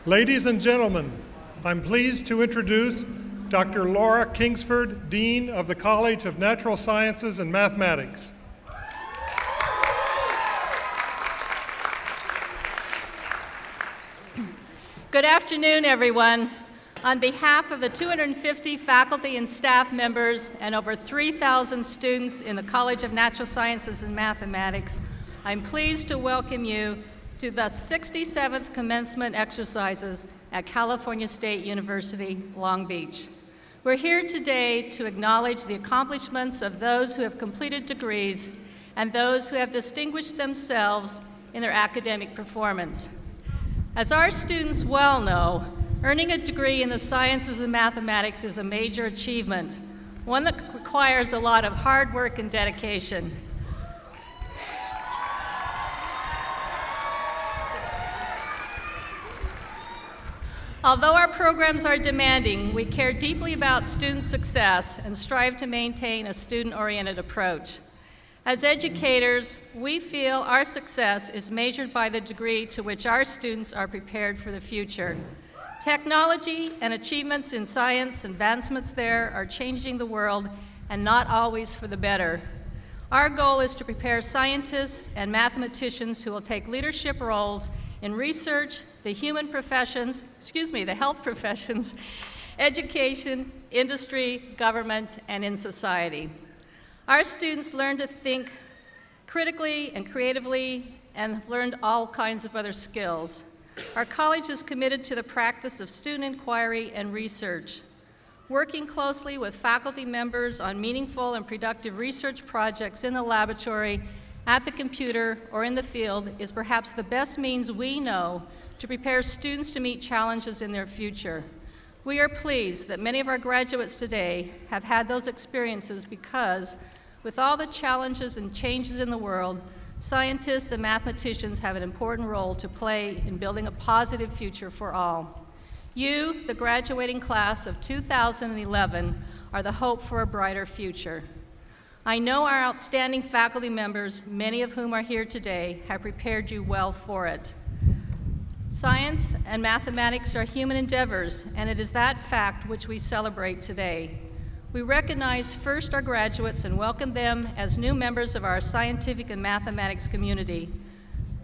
Ladies and gentlemen, I'm pleased to introduce Dr. Laura Kingsford, Dean of the College of Natural Sciences and Mathematics. Good afternoon, everyone. On behalf of the 250 faculty and staff members and over 3,000 students in the College of Natural Sciences and Mathematics, I'm pleased to welcome you to the 67th commencement exercises at California State University, Long Beach. We're here today to acknowledge the accomplishments of those who have completed degrees and those who have distinguished themselves in their academic performance. As our students well know, earning a degree in the sciences and mathematics is a major achievement, one that requires a lot of hard work and dedication. Although our programs are demanding, we care deeply about student success and strive to maintain a student-oriented approach. As educators, we feel our success is measured by the degree to which our students are prepared for the future. Technology and achievements in science, advancements there, are changing the world, and not always for the better. Our goal is to prepare scientists and mathematicians who will take leadership roles in research, the health professions, education, industry, government, and in society. Our students learn to think critically and creatively and have learned all kinds of other skills. Our college is committed to the practice of student inquiry and research. Working closely with faculty members on meaningful and productive research projects in the laboratory, at the computer, or in the field is perhaps the best means we know to prepare students to meet challenges in their future. We are pleased that many of our graduates today have had those experiences because, with all the challenges and changes in the world, scientists and mathematicians have an important role to play in building a positive future for all. You, the graduating class of 2011, are the hope for a brighter future. I know our outstanding faculty members, many of whom are here today, have prepared you well for it. Science and mathematics are human endeavors, and it is that fact which we celebrate today. We recognize first our graduates and welcome them as new members of our scientific and mathematics community.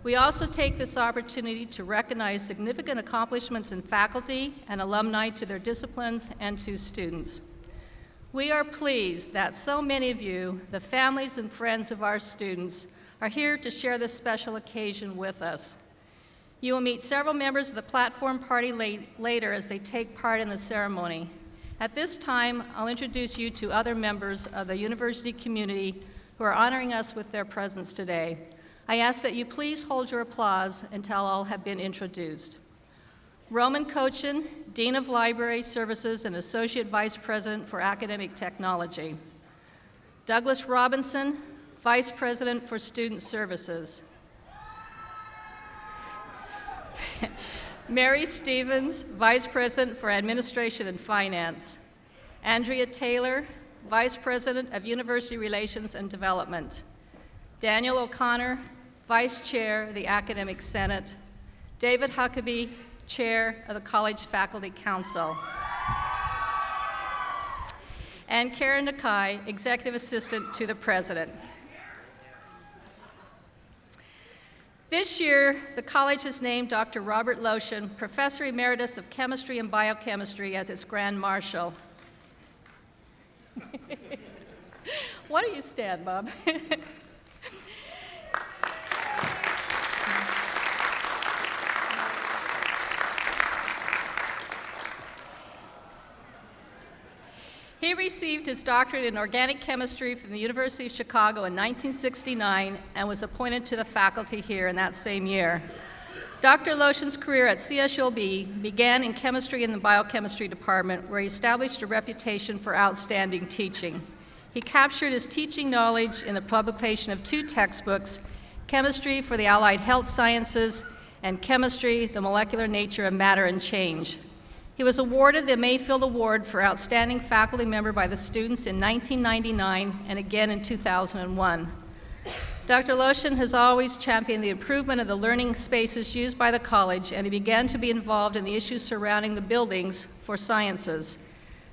We also take this opportunity to recognize significant accomplishments in faculty and alumni to their disciplines and to students. We are pleased that so many of you, the families and friends of our students, are here to share this special occasion with us. You will meet several members of the platform party later as they take part in the ceremony. At this time, I'll introduce you to other members of the university community who are honoring us with their presence today. I ask that you please hold your applause until all have been introduced. Roman Cochin, Dean of Library Services and Associate Vice President for Academic Technology. Douglas Robinson, Vice President for Student Services. Mary Stevens, Vice President for Administration and Finance. Andrea Taylor, Vice President of University Relations and Development. Daniel O'Connor, Vice Chair of the Academic Senate. David Huckabee, Chair of the College Faculty Council. And Karen Nakai, Executive Assistant to the President. This year, the college has named Dr. Robert Lotion, Professor Emeritus of Chemistry and Biochemistry, as its Grand Marshal. Why don't you stand, Bob? He received his doctorate in organic chemistry from the University of Chicago in 1969 and was appointed to the faculty here in that same year. Dr. Lotion's career at CSULB began in chemistry in the biochemistry department, where he established a reputation for outstanding teaching. He captured his teaching knowledge in the publication of 2 textbooks, Chemistry for the Allied Health Sciences and Chemistry, the Molecular Nature of Matter and Change. He was awarded the Mayfield Award for Outstanding Faculty Member by the students in 1999 and again in 2001. Dr. Loshin has always championed the improvement of the learning spaces used by the college, and he began to be involved in the issues surrounding the buildings for sciences.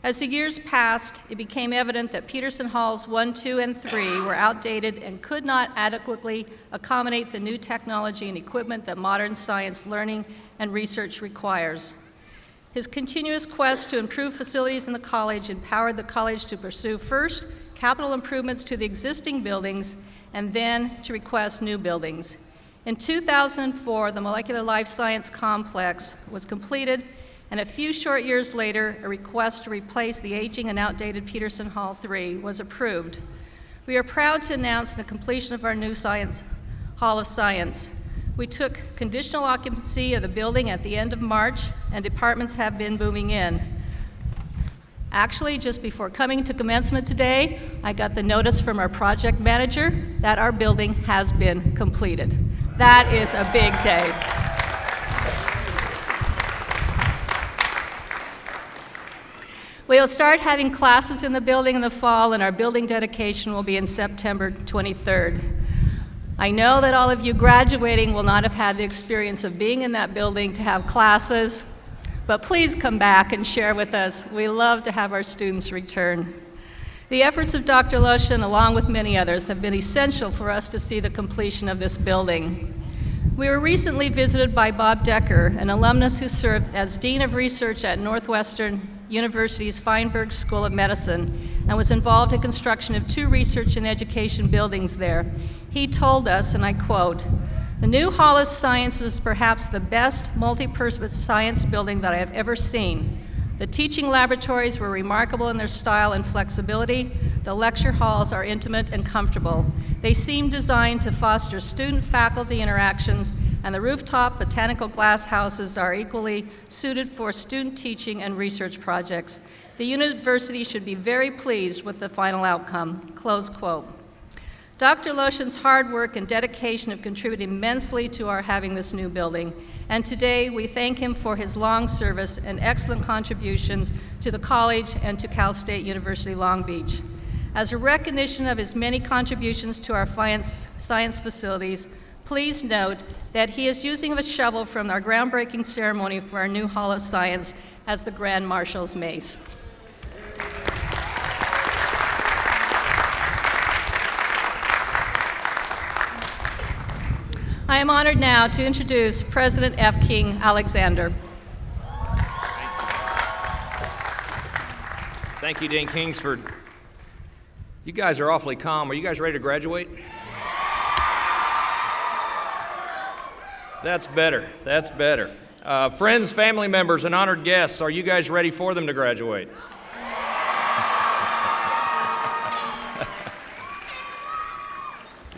As the years passed, it became evident that Peterson Halls 1, 2, and 3 were outdated and could not adequately accommodate the new technology and equipment that modern science learning and research requires. His continuous quest to improve facilities in the college empowered the college to pursue first capital improvements to the existing buildings and then to request new buildings. In 2004, the Molecular Life Science Complex was completed, and a few short years later, a request to replace the aging and outdated Peterson Hall 3 was approved. We are proud to announce the completion of our new Hall of Science. We took conditional occupancy of the building at the end of March, and departments have been moving in. Actually, just before coming to commencement today, I got the notice from our project manager that our building has been completed. That is a big day. We'll start having classes in the building in the fall, and our building dedication will be in September 23rd. I know that all of you graduating will not have had the experience of being in that building to have classes, but please come back and share with us. We love to have our students return. The efforts of Dr. Loshin, along with many others, have been essential for us to see the completion of this building. We were recently visited by Bob Decker, an alumnus who served as Dean of Research at Northwestern University's Feinberg School of Medicine and was involved in construction of 2 research and education buildings there. He told us, and I quote, "The new Hall of Science is perhaps the best multi-purpose science building that I have ever seen. The teaching laboratories were remarkable in their style and flexibility. The lecture halls are intimate and comfortable. They seem designed to foster student-faculty interactions, and the rooftop botanical glass houses are equally suited for student teaching and research projects. The university should be very pleased with the final outcome," close quote. Dr. Loshin's hard work and dedication have contributed immensely to our having this new building, and today we thank him for his long service and excellent contributions to the college and to Cal State University Long Beach. As a recognition of his many contributions to our science facilities, please note that he is using a shovel from our groundbreaking ceremony for our new Hall of Science as the Grand Marshal's mace. I am honored now to introduce President F. King Alexander. Thank you, Dean Kingsford. You guys are awfully calm. Are you guys ready to graduate? That's better. That's better. Friends, family members, and honored guests, are you guys ready for them to graduate?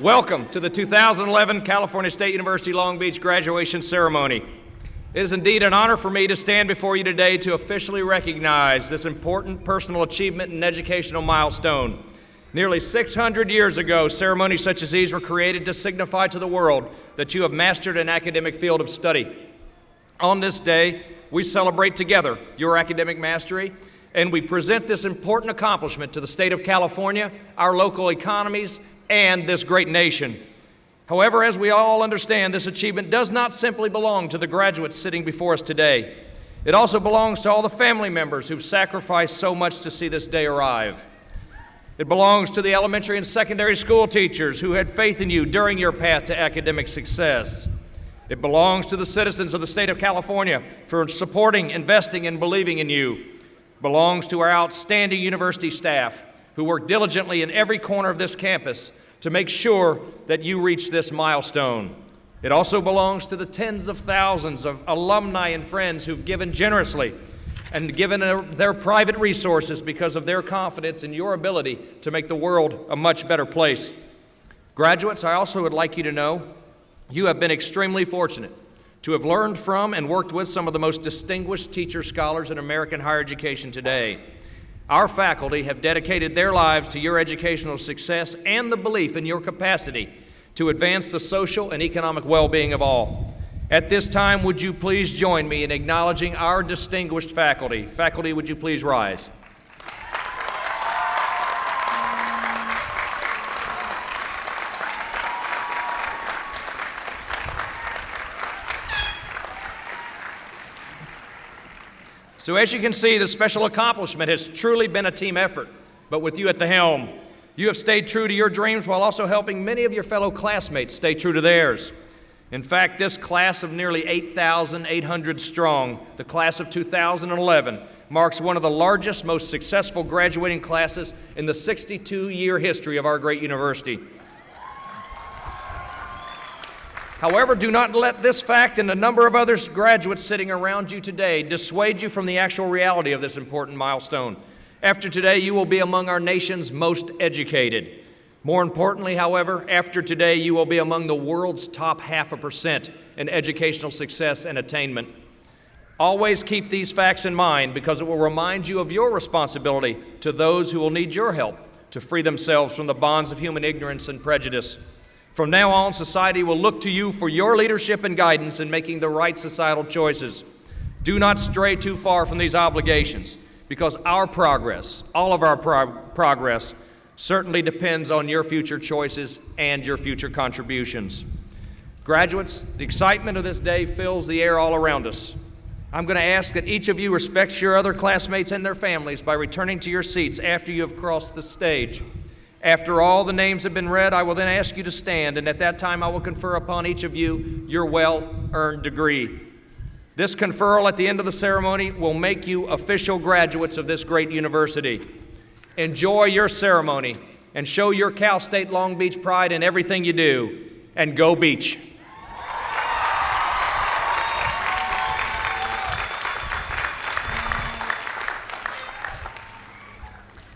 Welcome to the 2011 California State University Long Beach graduation ceremony. It is indeed an honor for me to stand before you today to officially recognize this important personal achievement and educational milestone. Nearly 600 years ago, ceremonies such as these were created to signify to the world that you have mastered an academic field of study. On this day, we celebrate together your academic mastery, and we present this important accomplishment to the state of California, our local economies, and this great nation. However, as we all understand, this achievement does not simply belong to the graduates sitting before us today. It also belongs to all the family members who've sacrificed so much to see this day arrive. It belongs to the elementary and secondary school teachers who had faith in you during your path to academic success. It belongs to the citizens of the state of California for supporting, investing, and believing in you. It belongs to our outstanding university staff who work diligently in every corner of this campus to make sure that you reach this milestone. It also belongs to the tens of thousands of alumni and friends who've given generously and given their private resources because of their confidence in your ability to make the world a much better place. Graduates, I also would like you to know you have been extremely fortunate to have learned from and worked with some of the most distinguished teacher scholars in American higher education today. Our faculty have dedicated their lives to your educational success and the belief in your capacity to advance the social and economic well-being of all. At this time, would you please join me in acknowledging our distinguished faculty? Faculty, would you please rise? So as you can see, the special accomplishment has truly been a team effort, but with you at the helm. You have stayed true to your dreams while also helping many of your fellow classmates stay true to theirs. In fact, this class of nearly 8,800 strong, the class of 2011, marks one of the largest, most successful graduating classes in the 62-year history of our great university. However, do not let this fact and the number of other graduates sitting around you today dissuade you from the actual reality of this important milestone. After today, you will be among our nation's most educated. More importantly, however, after today, you will be among the world's top 0.5% in educational success and attainment. Always keep these facts in mind because it will remind you of your responsibility to those who will need your help to free themselves from the bonds of human ignorance and prejudice. From now on, society will look to you for your leadership and guidance in making the right societal choices. Do not stray too far from these obligations because our progress, all of our progress, certainly depends on your future choices and your future contributions. Graduates, the excitement of this day fills the air all around us. I'm going to ask that each of you respects your other classmates and their families by returning to your seats after you have crossed the stage. After all the names have been read, I will then ask you to stand, and at that time I will confer upon each of you your well-earned degree. This conferral at the end of the ceremony will make you official graduates of this great university. Enjoy your ceremony and show your Cal State Long Beach pride in everything you do, and go Beach.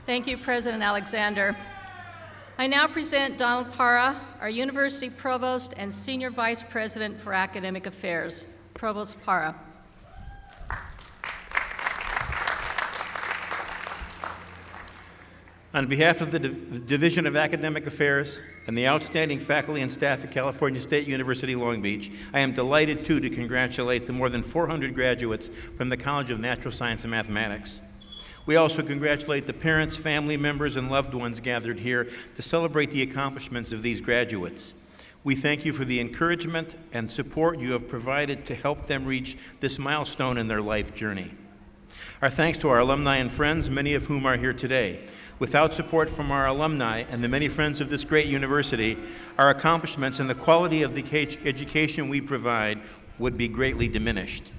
Thank you, President Alexander. I now present Donald Parra, our University Provost and Senior Vice President for Academic Affairs. Provost Parra. On behalf of the Division of Academic Affairs and the outstanding faculty and staff at California State University Long Beach, I am delighted, too, to congratulate the more than 400 graduates from the College of Natural Science and Mathematics. We also congratulate the parents, family members, and loved ones gathered here to celebrate the accomplishments of these graduates. We thank you for the encouragement and support you have provided to help them reach this milestone in their life journey. Our thanks to our alumni and friends, many of whom are here today. Without support from our alumni and the many friends of this great university, our accomplishments and the quality of the education we provide would be greatly diminished.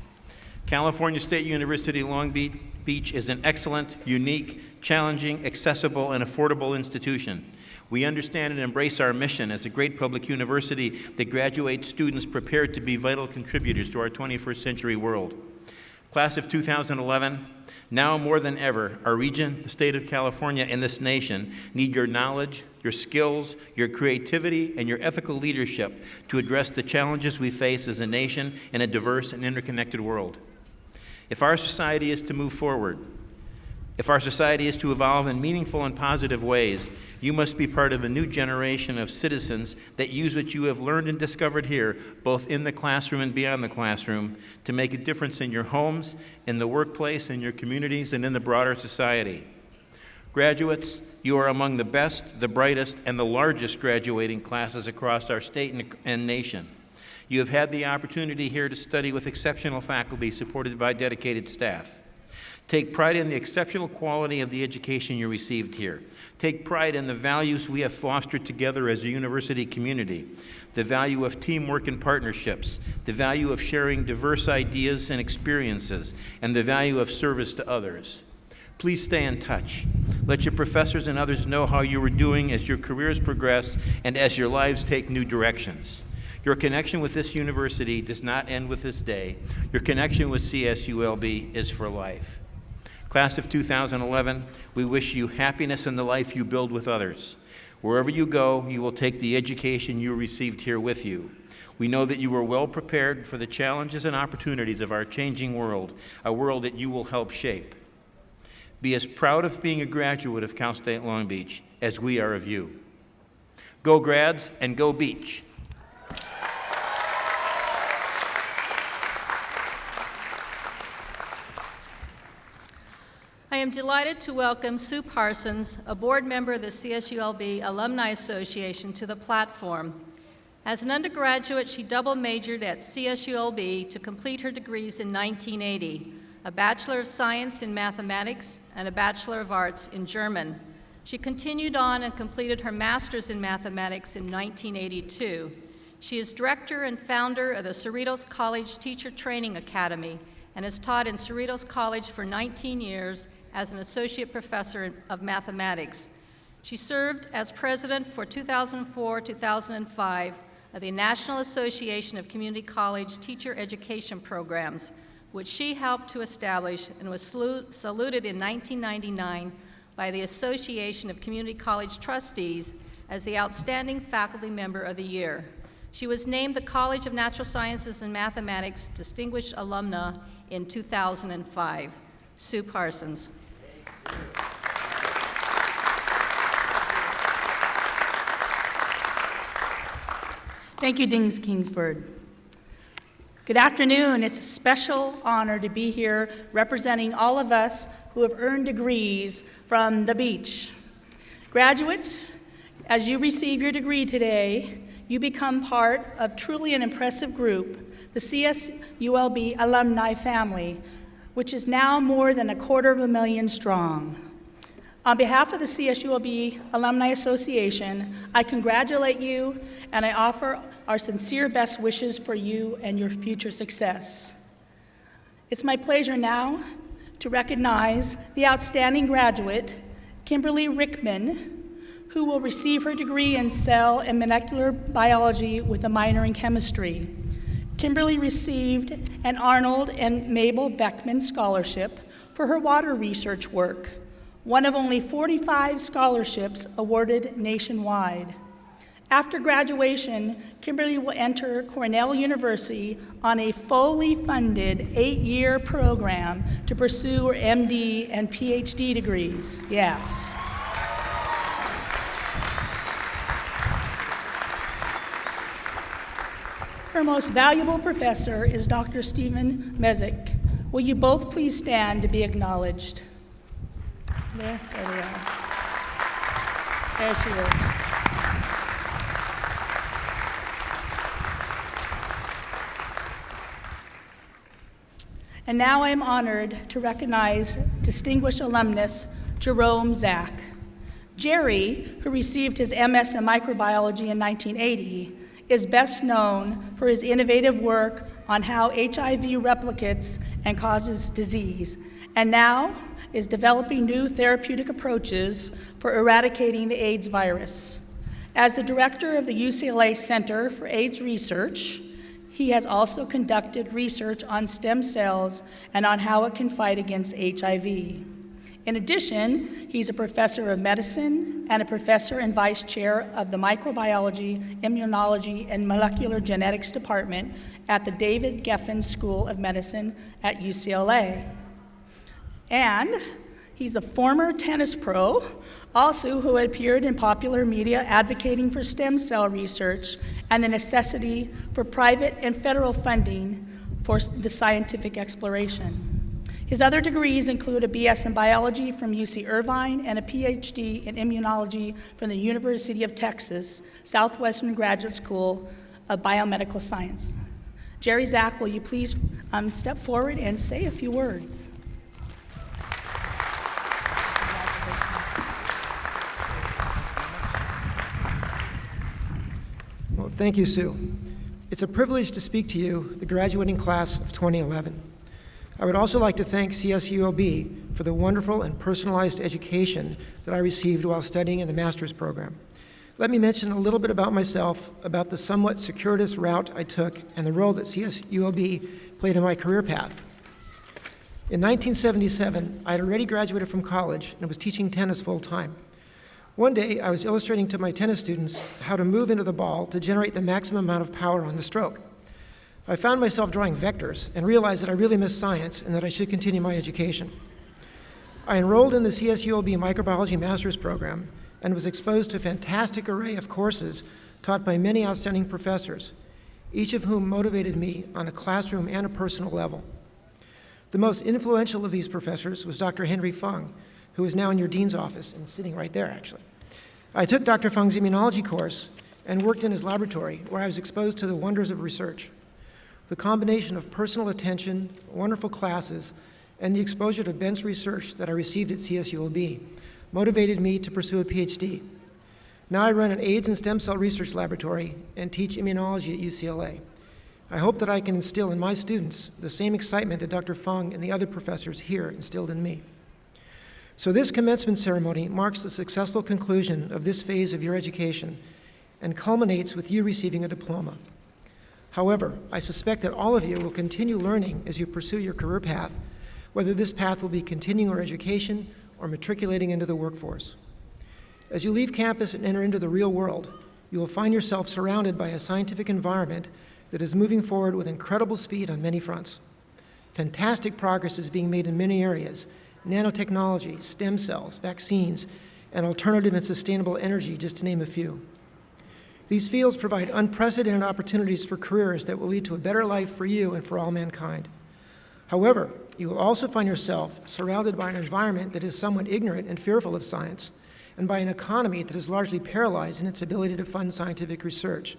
California State University Long Beach is an excellent, unique, challenging, accessible, and affordable institution. We understand and embrace our mission as a great public university that graduates students prepared to be vital contributors to our 21st century world. Class of 2011, now more than ever, our region, the state of California, and this nation need your knowledge, your skills, your creativity, and your ethical leadership to address the challenges we face as a nation in a diverse and interconnected world. If our society is to move forward, if our society is to evolve in meaningful and positive ways, you must be part of a new generation of citizens that use what you have learned and discovered here, both in the classroom and beyond the classroom, to make a difference in your homes, in the workplace, in your communities, and in the broader society. Graduates, you are among the best, the brightest, and the largest graduating classes across our state and nation. You have had the opportunity here to study with exceptional faculty supported by dedicated staff. Take pride in the exceptional quality of the education you received here. Take pride in the values we have fostered together as a university community, the value of teamwork and partnerships, the value of sharing diverse ideas and experiences, and the value of service to others. Please stay in touch. Let your professors and others know how you are doing as your careers progress and as your lives take new directions. Your connection with this university does not end with this day. Your connection with CSULB is for life. Class of 2011, we wish you happiness in the life you build with others. Wherever you go, you will take the education you received here with you. We know that you are well prepared for the challenges and opportunities of our changing world, a world that you will help shape. Be as proud of being a graduate of Cal State Long Beach as we are of you. Go Grads and go Beach. I am delighted to welcome Sue Parsons, a board member of the CSULB Alumni Association, to the platform. As an undergraduate, she double majored at CSULB to complete her degrees in 1980. a Bachelor of Science in Mathematics, and a Bachelor of Arts in German. She continued on and completed her Master's in Mathematics in 1982. She is director and founder of the Cerritos College Teacher Training Academy and has taught in Cerritos College for 19 years as an associate professor of mathematics. She served as president for 2004-2005 of the National Association of Community College Teacher Education Programs, which she helped to establish and was saluted in 1999 by the Association of Community College Trustees as the Outstanding Faculty Member of the Year. She was named the College of Natural Sciences and Mathematics Distinguished Alumna in 2005. Sue Parsons. Thank you, Dean Kingsford. Good afternoon. It's a special honor to be here representing all of us who have earned degrees from the beach. Graduates, as you receive your degree today, you become part of truly an impressive group, the CSULB alumni family, which is now more than 250,000 strong. On behalf of the CSULB Alumni Association, I congratulate you and I offer our sincere best wishes for you and your future success. It's my pleasure now to recognize the outstanding graduate, Kimberly Rickman, who will receive her degree in cell and molecular biology with a minor in chemistry. Kimberly received an Arnold and Mabel Beckman Scholarship for her water research work, one of only 45 scholarships awarded nationwide. After graduation, Kimberly will enter Cornell University on a fully funded 8-year program to pursue her MD and PhD degrees. Yes. Her most valuable professor is Dr. Stephen Mezek. Will you both please stand to be acknowledged? There they are. There she is. And now I am honored to recognize distinguished alumnus Jerome Zach. Jerry, who received his MS in microbiology in 1980, is best known for his innovative work on how HIV replicates and causes disease, and now is developing new therapeutic approaches for eradicating the AIDS virus. As the director of the UCLA Center for AIDS Research, he has also conducted research on stem cells and on how it can fight against HIV. In addition, he's a professor of medicine and a professor and vice chair of the Microbiology, Immunology, and Molecular Genetics Department at the David Geffen School of Medicine at UCLA. And he's a former tennis pro, also who appeared in popular media advocating for stem cell research and the necessity for private and federal funding for the scientific exploration. His other degrees include a BS in biology from UC Irvine and a PhD in immunology from the University of Texas, Southwestern Graduate School of Biomedical Science. Jerry Zach, will you please step forward and say a few words? Well, thank you, Sue. It's a privilege to speak to you, the graduating class of 2011. I would also like to thank CSULB for the wonderful and personalized education that I received while studying in the master's program. Let me mention a little bit about myself, about the somewhat circuitous route I took and the role that CSULB played in my career path. In 1977, I had already graduated from college and was teaching tennis full-time. One day, I was illustrating to my tennis students how to move into the ball to generate the maximum amount of power on the stroke. I found myself drawing vectors and realized that I really missed science and that I should continue my education. I enrolled in the CSULB Microbiology Master's Program and was exposed to a fantastic array of courses taught by many outstanding professors, each of whom motivated me on a classroom and a personal level. The most influential of these professors was Dr. Henry Fung, who is now in your dean's office and sitting right there, actually. I took Dr. Fung's immunology course and worked in his laboratory, where I was exposed to the wonders of research. The combination of personal attention, wonderful classes, and the exposure to bench research that I received at CSULB motivated me to pursue a PhD. Now I run an AIDS and stem cell research laboratory and teach immunology at UCLA. I hope that I can instill in my students the same excitement that Dr. Fung and the other professors here instilled in me. So this commencement ceremony marks the successful conclusion of this phase of your education and culminates with you receiving a diploma. However, I suspect that all of you will continue learning as you pursue your career path, whether this path will be continuing your education or matriculating into the workforce. As you leave campus and enter into the real world, you will find yourself surrounded by a scientific environment that is moving forward with incredible speed on many fronts. Fantastic progress is being made in many areas: nanotechnology, stem cells, vaccines, and alternative and sustainable energy, just to name a few. These fields provide unprecedented opportunities for careers that will lead to a better life for you and for all mankind. However, you will also find yourself surrounded by an environment that is somewhat ignorant and fearful of science, and by an economy that is largely paralyzed in its ability to fund scientific research.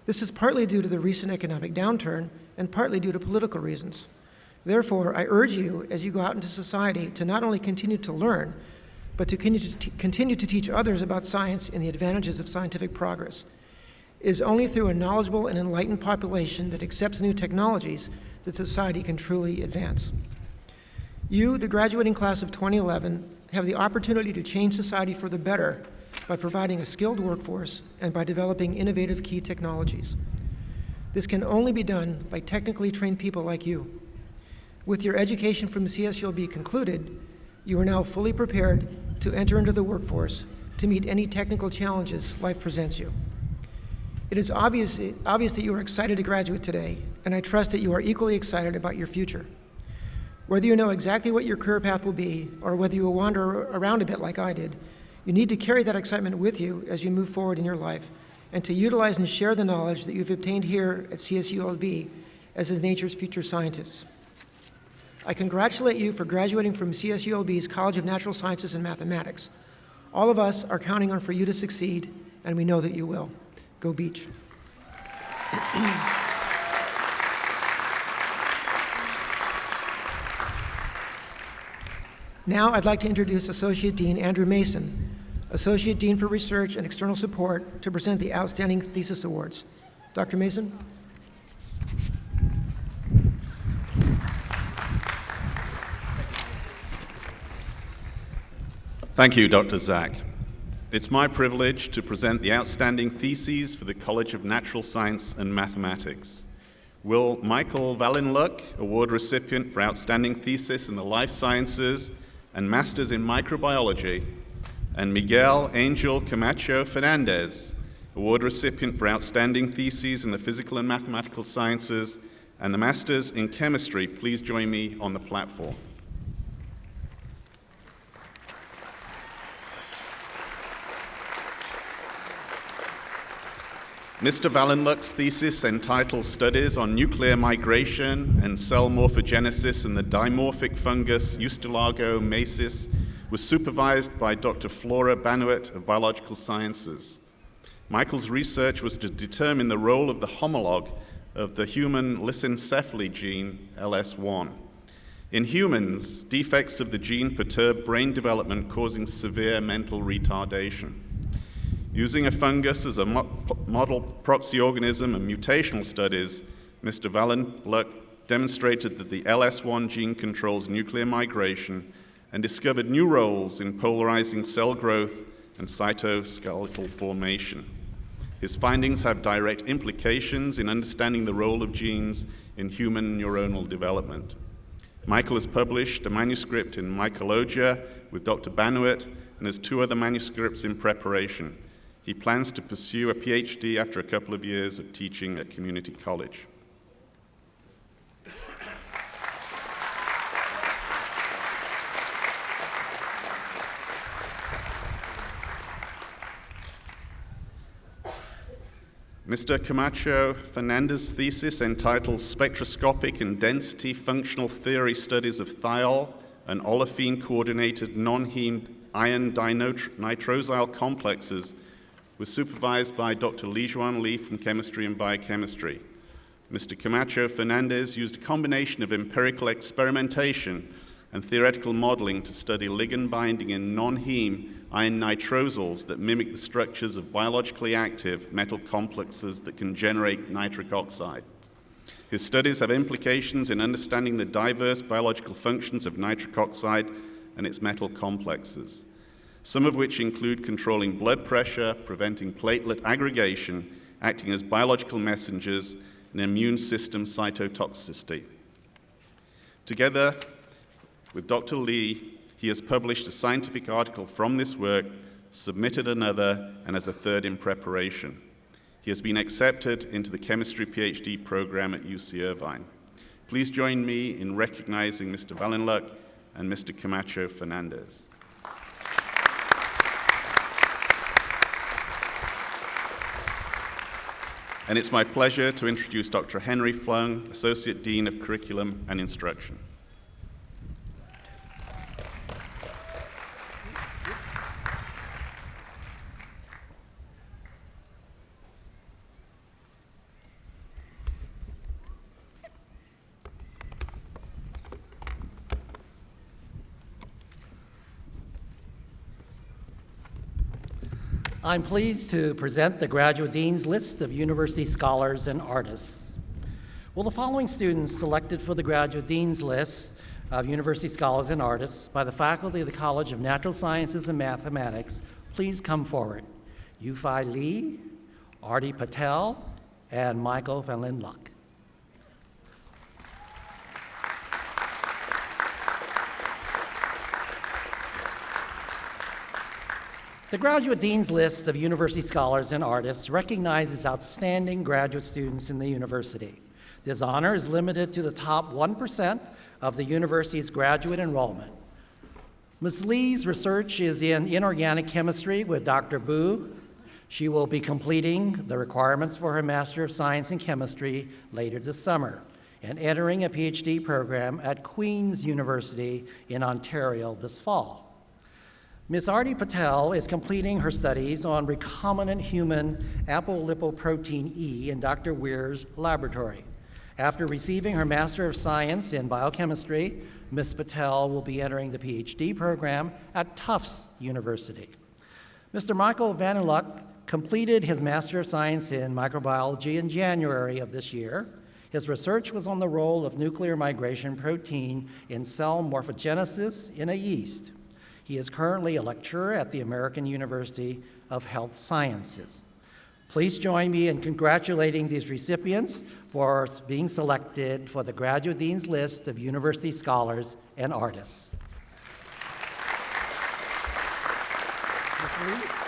This is partly due to the recent economic downturn and partly due to political reasons. Therefore, I urge you, as you go out into society, to not only continue to learn, but to continue to teach others about science and the advantages of scientific progress. It is only through a knowledgeable and enlightened population that accepts new technologies that society can truly advance. You, the graduating class of 2011, have the opportunity to change society for the better by providing a skilled workforce and by developing innovative key technologies. This can only be done by technically trained people like you. With your education from CSULB concluded, you are now fully prepared to enter into the workforce to meet any technical challenges life presents you. It is obvious that you are excited to graduate today, and I trust that you are equally excited about your future. Whether you know exactly what your career path will be, or whether you will wander around a bit like I did, you need to carry that excitement with you as you move forward in your life, and to utilize and share the knowledge that you've obtained here at CSULB as nature's future scientists. I congratulate you for graduating from CSULB's College of Natural Sciences and Mathematics. All of us are counting on for you to succeed, and we know that you will. Go Beach. Now I'd like to introduce Associate Dean Andrew Mason, Associate Dean for Research and External Support, to present the Outstanding Thesis Awards. Dr. Mason? Thank you, Dr. Zach. It's my privilege to present the Outstanding Theses for the College of Natural Science and Mathematics. Will Michael Valinluck, award recipient for Outstanding Thesis in the Life Sciences and Masters in Microbiology, and Miguel Angel Camacho Fernandez, award recipient for Outstanding Theses in the Physical and Mathematical Sciences and the Masters in Chemistry, please join me on the platform. Mr. Valinluck's thesis, entitled Studies on Nuclear Migration and Cell Morphogenesis in the Dimorphic Fungus Eustulago macis, was supervised by Dr. Flora Banuit of Biological Sciences. Michael's research was to determine the role of the homologue of the human lissencephaly gene, LS1. In humans, defects of the gene perturb brain development, causing severe mental retardation. Using a fungus as a model proxy organism and mutational studies, Mr. Valinluck demonstrated that the LS1 gene controls nuclear migration and discovered new roles in polarizing cell growth and cytoskeletal formation. His findings have direct implications in understanding the role of genes in human neuronal development. Michael has published a manuscript in Mycologia with Dr. Banuit and has 2 other manuscripts in preparation. He plans to pursue a PhD after a couple of years of teaching at community college. Mr. Camacho Fernandez's thesis, entitled Spectroscopic and Density Functional Theory Studies of Thiol and Olefin-Coordinated Non-Heme Iron Dinitrosyl Complexes, was supervised by Dr. Lijuan Li from Chemistry and Biochemistry. Mr. Camacho Fernandez used a combination of empirical experimentation and theoretical modeling to study ligand binding in non-heme iron nitrosyls that mimic the structures of biologically active metal complexes that can generate nitric oxide. His studies have implications in understanding the diverse biological functions of nitric oxide and its metal complexes, some of which include controlling blood pressure, preventing platelet aggregation, acting as biological messengers, and immune system cytotoxicity. Together with Dr. Lee, he has published a scientific article from this work, submitted another, and has a third in preparation. He has been accepted into the chemistry PhD program at UC Irvine. Please join me in recognizing Mr. Valenluck and Mr. Camacho Fernandez. And it's my pleasure to introduce Dr. Henry Flung, Associate Dean of Curriculum and Instruction. I'm pleased to present the Graduate Dean's list of university scholars and artists. Will the following students selected for the Graduate Dean's list of university scholars and artists by the faculty of the College of Natural Sciences and Mathematics please come forward? Yufai Lee, Arti Patel, and Michael Valenluck. The Graduate Dean's list of university scholars and artists recognizes outstanding graduate students in the university. This honor is limited to the top 1% of the university's graduate enrollment. Ms. Lee's research is in inorganic chemistry with Dr. Bu. She will be completing the requirements for her Master of Science in Chemistry later this summer and entering a PhD program at Queen's University in Ontario this fall. Ms. Arti Patel is completing her studies on recombinant human apolipoprotein E in Dr. Weir's laboratory. After receiving her Master of Science in Biochemistry, Ms. Patel will be entering the PhD program at Tufts University. Mr. Michael Valenluck completed his Master of Science in Microbiology in January of this year. His research was on the role of nuclear migration protein in cell morphogenesis in a yeast. He is currently a lecturer at the American University of Health Sciences. Please join me in congratulating these recipients for being selected for the Graduate Dean's list of university scholars and artists. Ms. Lee?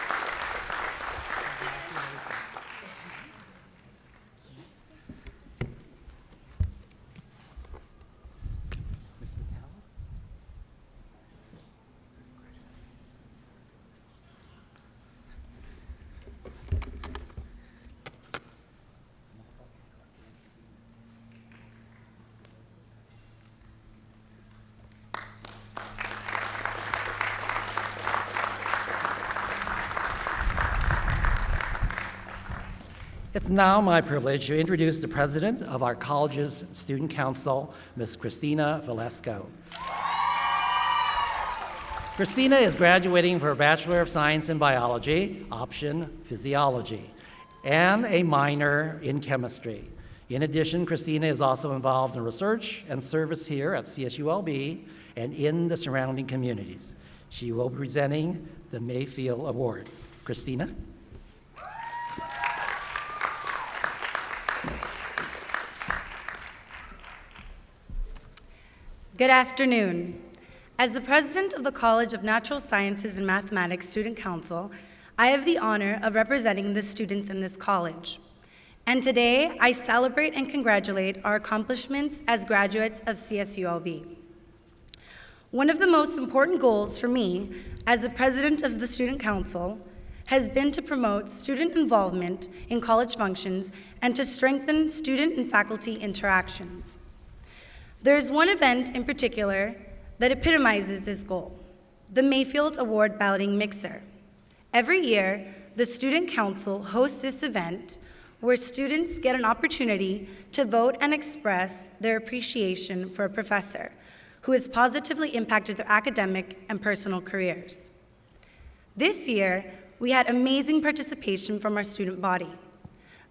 It's now my privilege to introduce the president of our college's student council, Ms. Christina Velasco. Christina is graduating for a Bachelor of Science in Biology, option Physiology, and a minor in Chemistry. In addition, Christina is also involved in research and service here at CSULB and in the surrounding communities. She will be presenting the Mayfield Award. Christina? Good afternoon. As the president of the College of Natural Sciences and Mathematics Student Council, I have the honor of representing the students in this college. And today, I celebrate and congratulate our accomplishments as graduates of CSULB. One of the most important goals for me as the president of the Student Council has been to promote student involvement in college functions and to strengthen student and faculty interactions. There is one event in particular that epitomizes this goal, the Mayfield Award Balloting Mixer. Every year, the Student Council hosts this event where students get an opportunity to vote and express their appreciation for a professor who has positively impacted their academic and personal careers. This year, we had amazing participation from our student body.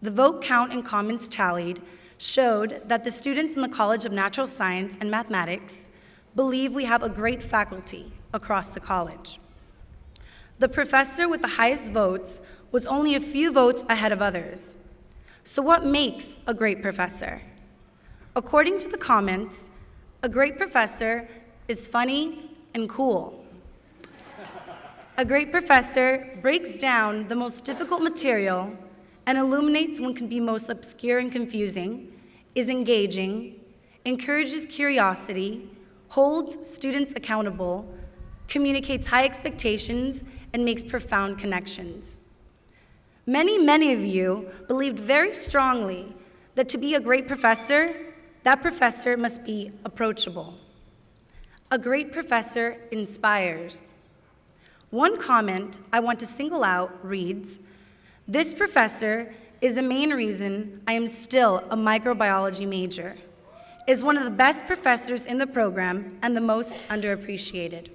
The vote count and comments tallied showed that the students in the College of Natural Science and Mathematics believe we have a great faculty across the college. The professor with the highest votes was only a few votes ahead of others. So what makes a great professor? According to the comments, a great professor is funny and cool. A great professor breaks down the most difficult material and illuminates what can be most obscure and confusing, is engaging, encourages curiosity, holds students accountable, communicates high expectations, and makes profound connections. Many of you believed very strongly that to be a great professor, that professor must be approachable. A great professor inspires. One comment I want to single out reads, "This professor is the main reason I am still a microbiology major, is one of the best professors in the program and the most underappreciated."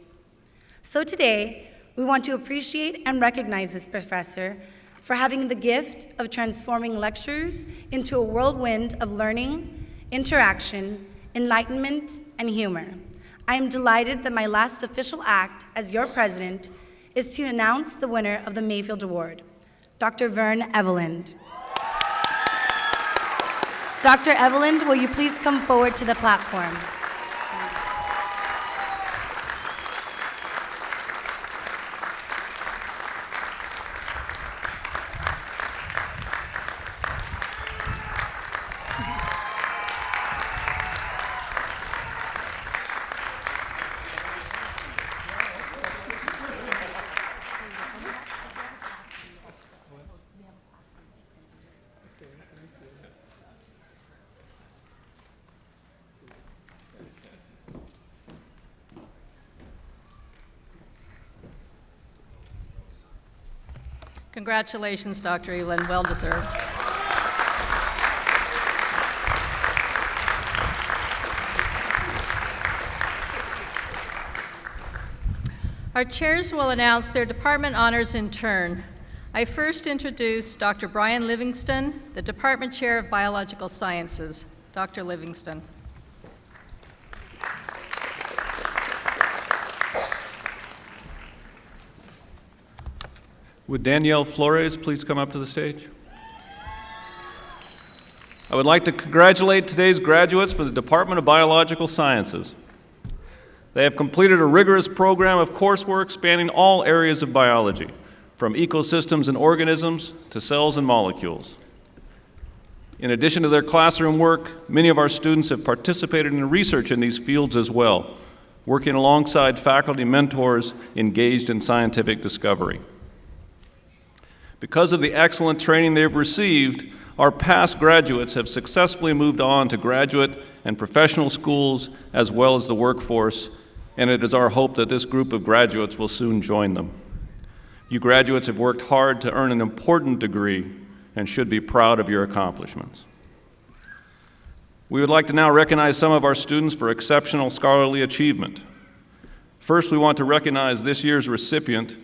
So today, we want to appreciate and recognize this professor for having the gift of transforming lectures into a whirlwind of learning, interaction, enlightenment, and humor. I am delighted that my last official act as your president is to announce the winner of the Mayfield Award, Dr. Vern Eveland. Dr. Eveland, will you please come forward to the platform? Congratulations, Dr. Eveland, well deserved. Our chairs will announce their department honors in turn. I first introduce Dr. Brian Livingston, the Department Chair of Biological Sciences. Dr. Livingston. Would Danielle Flores please come up to the stage? I would like to congratulate today's graduates for the Department of Biological Sciences. They have completed a rigorous program of coursework spanning all areas of biology, from ecosystems and organisms to cells and molecules. In addition to their classroom work, many of our students have participated in research in these fields as well, working alongside faculty mentors engaged in scientific discovery. Because of the excellent training they've received, our past graduates have successfully moved on to graduate and professional schools as well as the workforce, and it is our hope that this group of graduates will soon join them. You graduates have worked hard to earn an important degree and should be proud of your accomplishments. We would like to now recognize some of our students for exceptional scholarly achievement. First, we want to recognize this year's recipient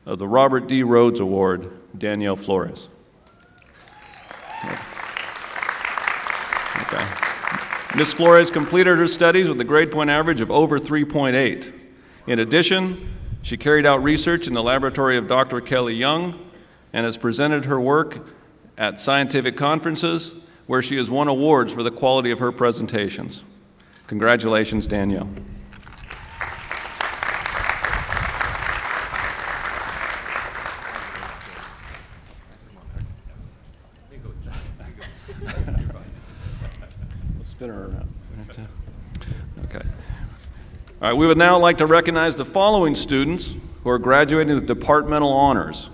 of the Robert D. Rhodes Award, Danielle Flores. Okay. Ms. Flores completed her studies with a grade point average of over 3.8. In addition, she carried out research in the laboratory of Dr. Kelly Young and has presented her work at scientific conferences where she has won awards for the quality of her presentations. Congratulations, Danielle. Spin her around. Okay. All right, we would now like to recognize the following students who are graduating with departmental honors.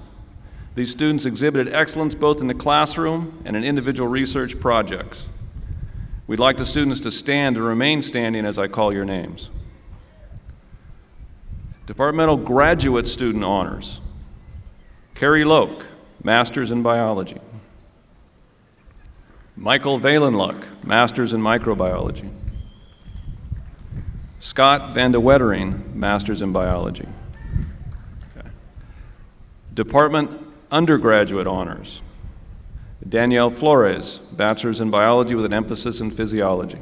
These students exhibited excellence both in the classroom and in individual research projects. We'd like the students to stand and remain standing as I call your names. Departmental graduate student honors. Carrie Loke, Master's in Biology. Michael Valenluck, Master's in Microbiology. Scott Van de Wettering, Master's in Biology. Okay. Department Undergraduate Honors. Danielle Flores, Bachelor's in Biology with an emphasis in Physiology.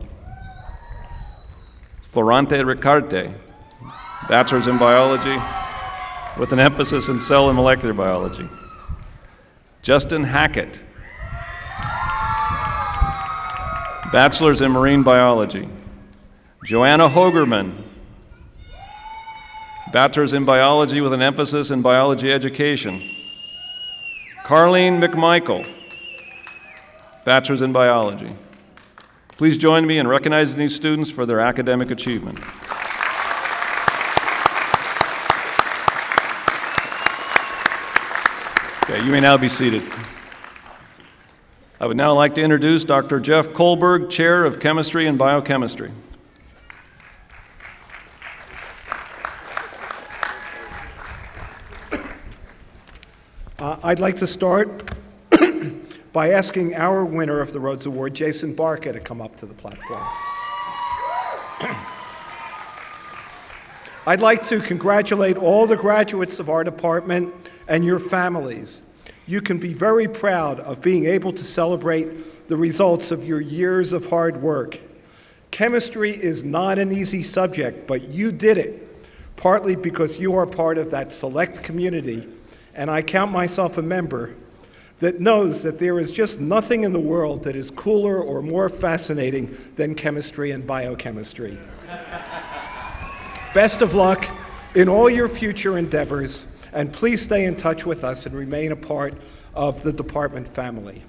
Florante Ricarte, Bachelor's in Biology with an emphasis in Cell and Molecular Biology. Justin Hackett, Bachelor's in Marine Biology. Joanna Hogerman, Bachelor's in Biology with an emphasis in Biology Education. Carlene McMichael, Bachelor's in Biology. Please join me in recognizing these students for their academic achievement. Okay, you may now be seated. I would now like to introduce Dr. Jeff Kohlberg, Chair of Chemistry and Biochemistry. I'd like to start by asking our winner of the Rhodes Award, Jason Barca, to come up to the platform. I'd like to congratulate all the graduates of our department and your families. You can be very proud of being able to celebrate the results of your years of hard work. Chemistry is not an easy subject, but you did it, partly because you are part of that select community, and I count myself a member, that knows that there is just nothing in the world that is cooler or more fascinating than chemistry and biochemistry. Best of luck in all your future endeavors, and please stay in touch with us and remain a part of the department family.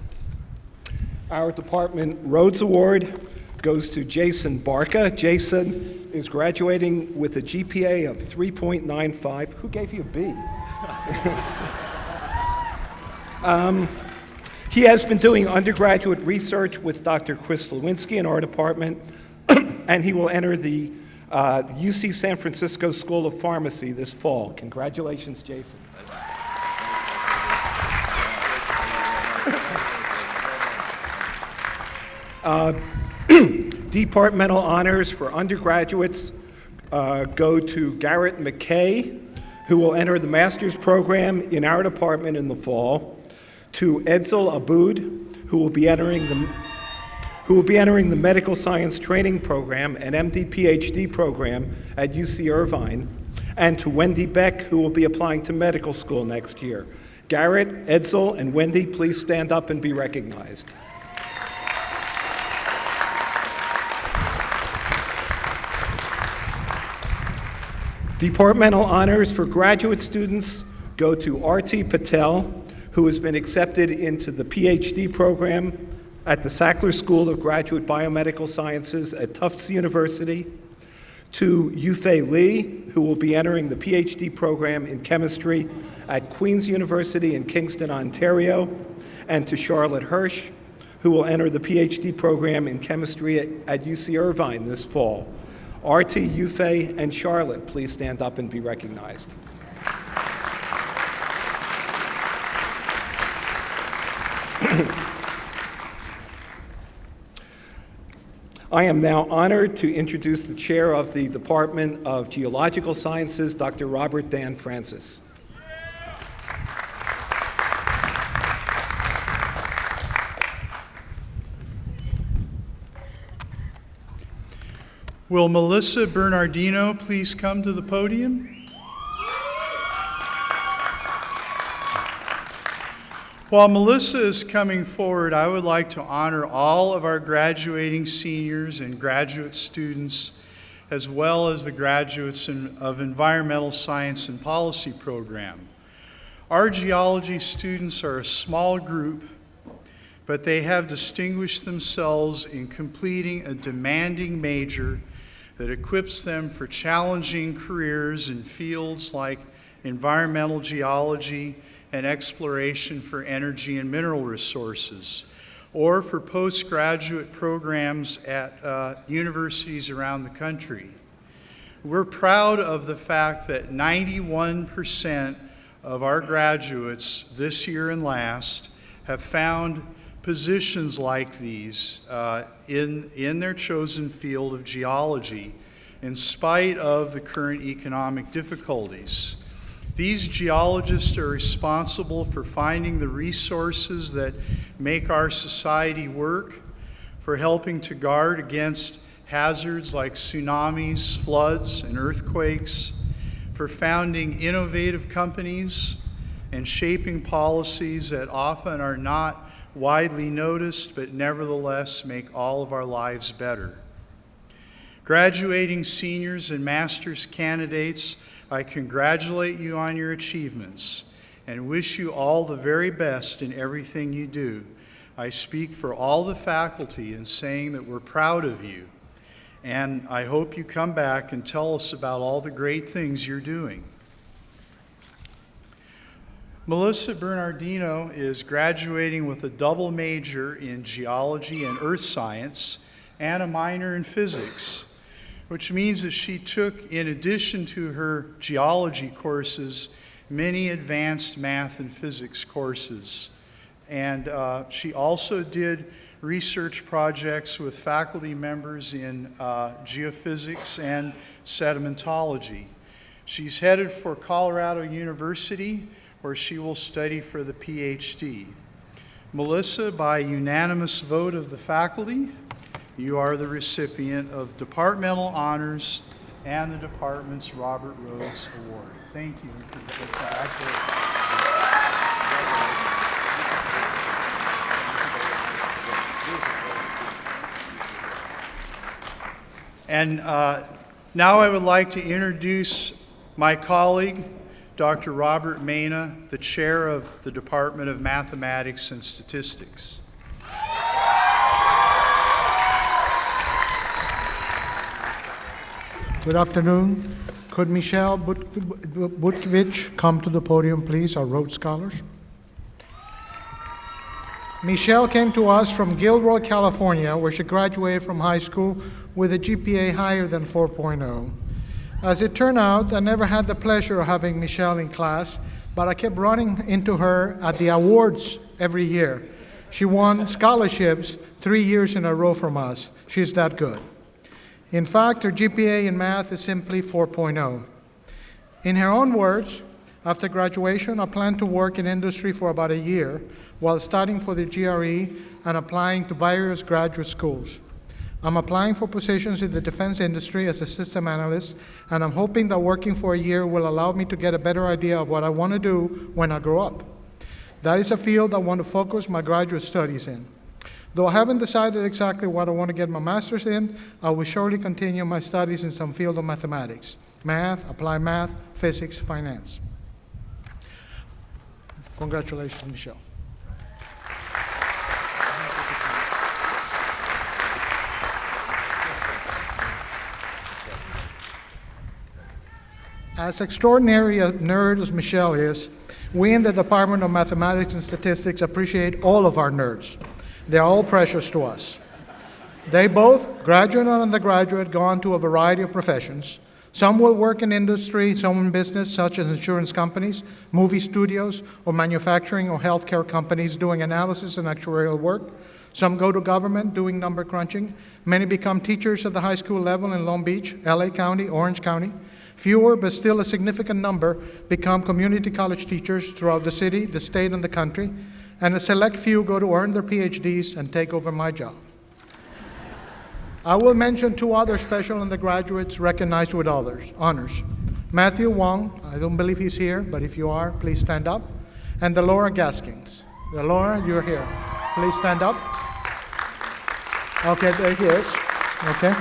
Our department Rhodes Award goes to Jason Barca. Jason is graduating with a GPA of 3.95. Who gave you a B? He has been doing undergraduate research with Dr. Chris Lewinsky in our department, and he will enter the UC San Francisco School of Pharmacy this fall. Congratulations, Jason. Departmental honors for undergraduates go to Garrett McKay, who will enter the master's program in our department in the fall, to Edsel Aboud, who will be entering the medical science training program and MD PhD program at UC Irvine, and to Wendy Beck, who will be applying to medical school next year. Garrett, Edsel, and Wendy, please stand up and be recognized. Departmental honors for graduate students go to R.T. Patel, who has been accepted into the PhD program at the Sackler School of Graduate Biomedical Sciences at Tufts University, to Yufei Li, who will be entering the PhD program in chemistry at Queen's University in Kingston, Ontario, and to Charlotte Hirsch, who will enter the PhD program in chemistry at UC Irvine this fall. R.T., Yufei, and Charlotte, please stand up and be recognized. I am now honored to introduce the chair of the Department of Geological Sciences, Dr. Robert Dan Francis. Will Melissa Bernardino please come to the podium? While Melissa is coming forward, I would like to honor all of our graduating seniors and graduate students, as well as the graduates of Environmental Science and Policy program. Our geology students are a small group, but they have distinguished themselves in completing a demanding major that equips them for challenging careers in fields like environmental geology and exploration for energy and mineral resources, or for postgraduate programs at universities around the country. We're proud of the fact that 91% of our graduates this year and last have found positions like these in their chosen field of geology in spite of the current economic difficulties. These geologists are responsible for finding the resources that make our society work, for helping to guard against hazards like tsunamis, floods, and earthquakes, for founding innovative companies and shaping policies that often are not widely noticed but nevertheless make all of our lives better. Graduating seniors and master's candidates, I congratulate you on your achievements and wish you all the very best in everything you do. I speak for all the faculty in saying that we're proud of you, and I hope you come back and tell us about all the great things you're doing. Melissa Bernardino is graduating with a double major in geology and earth science and a minor in physics, which means that she took, in addition to her geology courses, many advanced math and physics courses. And she also did research projects with faculty members in geophysics and sedimentology. She's headed for Colorado University, where she will study for the PhD. Melissa, by unanimous vote of the faculty, you are the recipient of departmental honors and the department's Robert Rhodes Award. Thank you. And now I would like to introduce my colleague, Dr. Robert Mena, the chair of the Department of Mathematics and Statistics. Good afternoon. Could Michelle Butkevich come to the podium, please, our Rhodes Scholars? Michelle came to us from Gilroy, California, where she graduated from high school with a GPA higher than 4.0. As it turned out, I never had the pleasure of having Michelle in class, but I kept running into her at the awards every year. She won scholarships 3 years in a row from us. She's that good. In fact, her GPA in math is simply 4.0. In her own words, after graduation, I plan to work in industry for about a year while studying for the GRE and applying to various graduate schools. I'm applying for positions in the defense industry as a system analyst, and I'm hoping that working for a year will allow me to get a better idea of what I want to do when I grow up. That is a field I want to focus my graduate studies in. Though I haven't decided exactly what I want to get my master's in, I will surely continue my studies in some field of mathematics, math, applied math, physics, finance. Congratulations, Michelle. As extraordinary a nerd as Michelle is, we in the Department of Mathematics and Statistics appreciate all of our nerds. They're all precious to us. They both, graduate and undergraduate, go on to a variety of professions. Some will work in industry, some in business, such as insurance companies, movie studios, or manufacturing or healthcare companies doing analysis and actuarial work. Some go to government doing number crunching. Many become teachers at the high school level in Long Beach, LA County, Orange County. Fewer, but still a significant number, become community college teachers throughout the city, the state, and the country. And a select few go to earn their PhDs and take over my job. I will mention two other special undergraduates recognized with honors. Matthew Wong, I don't believe he's here, but if you are, please stand up. And Delora Gaskins. Delora, you're here. Please stand up. Okay, there he is. Okay.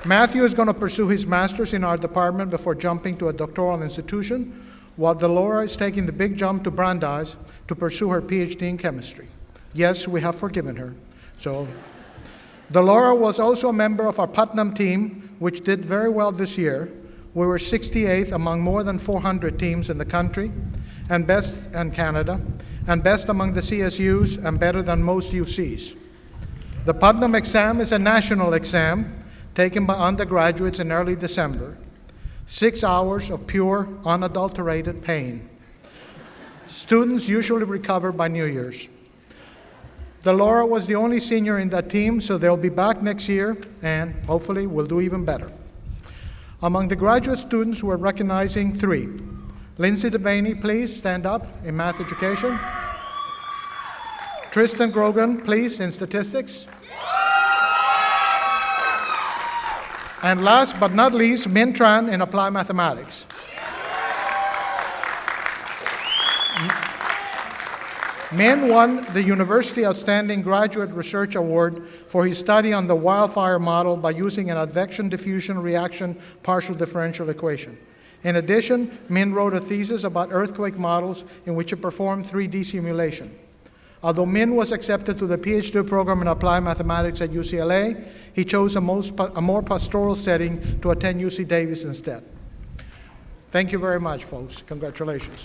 Matthew is going to pursue his master's in our department before jumping to a doctoral institution, while Delora is taking the big jump to Brandeis to pursue her PhD in chemistry. Yes, we have forgiven her. So, Delora was also a member of our Putnam team, which did very well this year. We were 68th among more than 400 teams in the country, and best in Canada, and best among the CSUs, and better than most UCs. The Putnam exam is a national exam taken by undergraduates in early December. 6 hours of pure, unadulterated pain. Students usually recover by New Year's. Delora was the only senior in that team, so they'll be back next year, and hopefully we'll do even better. Among the graduate students, we're recognizing 3. Lindsay Devaney, please stand up in math education. Tristan Grogan, please, in statistics. And last but not least, Min Tran in applied mathematics. Min won the University Outstanding Graduate Research Award for his study on the wildfire model by using an advection diffusion reaction partial differential equation. In addition, Min wrote a thesis about earthquake models in which he performed 3D simulation. Although Min was accepted to the PhD program in applied mathematics at UCLA, he chose a more pastoral setting to attend UC Davis instead. Thank you very much, folks. Congratulations.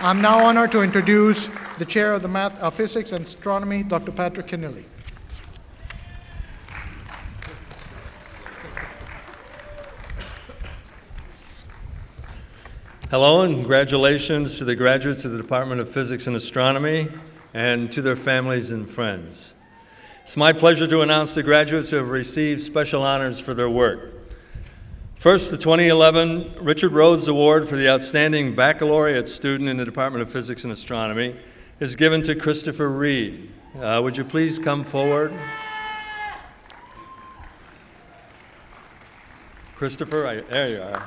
I'm now honored to introduce the chair of the Physics and Astronomy, Dr. Patrick Keneally. Hello and congratulations to the graduates of the Department of Physics and Astronomy and to their families and friends. It's my pleasure to announce the graduates who have received special honors for their work. First, the 2011 Richard Rhodes Award for the Outstanding Baccalaureate Student in the Department of Physics and Astronomy is given to Christopher Reed. Would you please come forward? Christopher, there you are.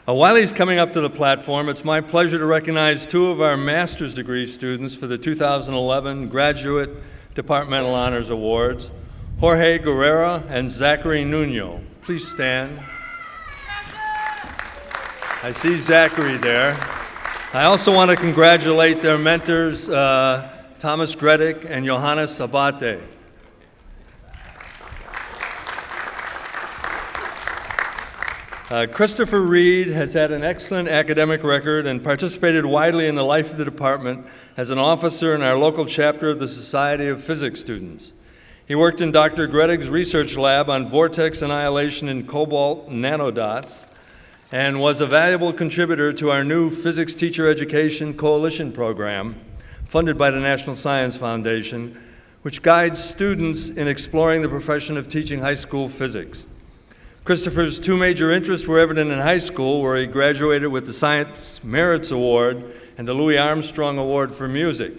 While he's coming up to the platform, it's my pleasure to recognize 2 of our master's degree students for the 2011 Graduate Departmental Honors Awards, Jorge Guerrera and Zachary Nuno. Please stand. I see Zachary there. I also want to congratulate their mentors, Thomas Gredick and Johannes Abate. Christopher Reed has had an excellent academic record and participated widely in the life of the department as an officer in our local chapter of the Society of Physics Students. He worked in Dr. Gredick's research lab on vortex annihilation in cobalt nanodots and was a valuable contributor to our new Physics Teacher Education Coalition program funded by the National Science Foundation, which guides students in exploring the profession of teaching high school physics. Christopher's 2 major interests were evident in high school, where he graduated with the Science Merits Award and the Louis Armstrong Award for Music,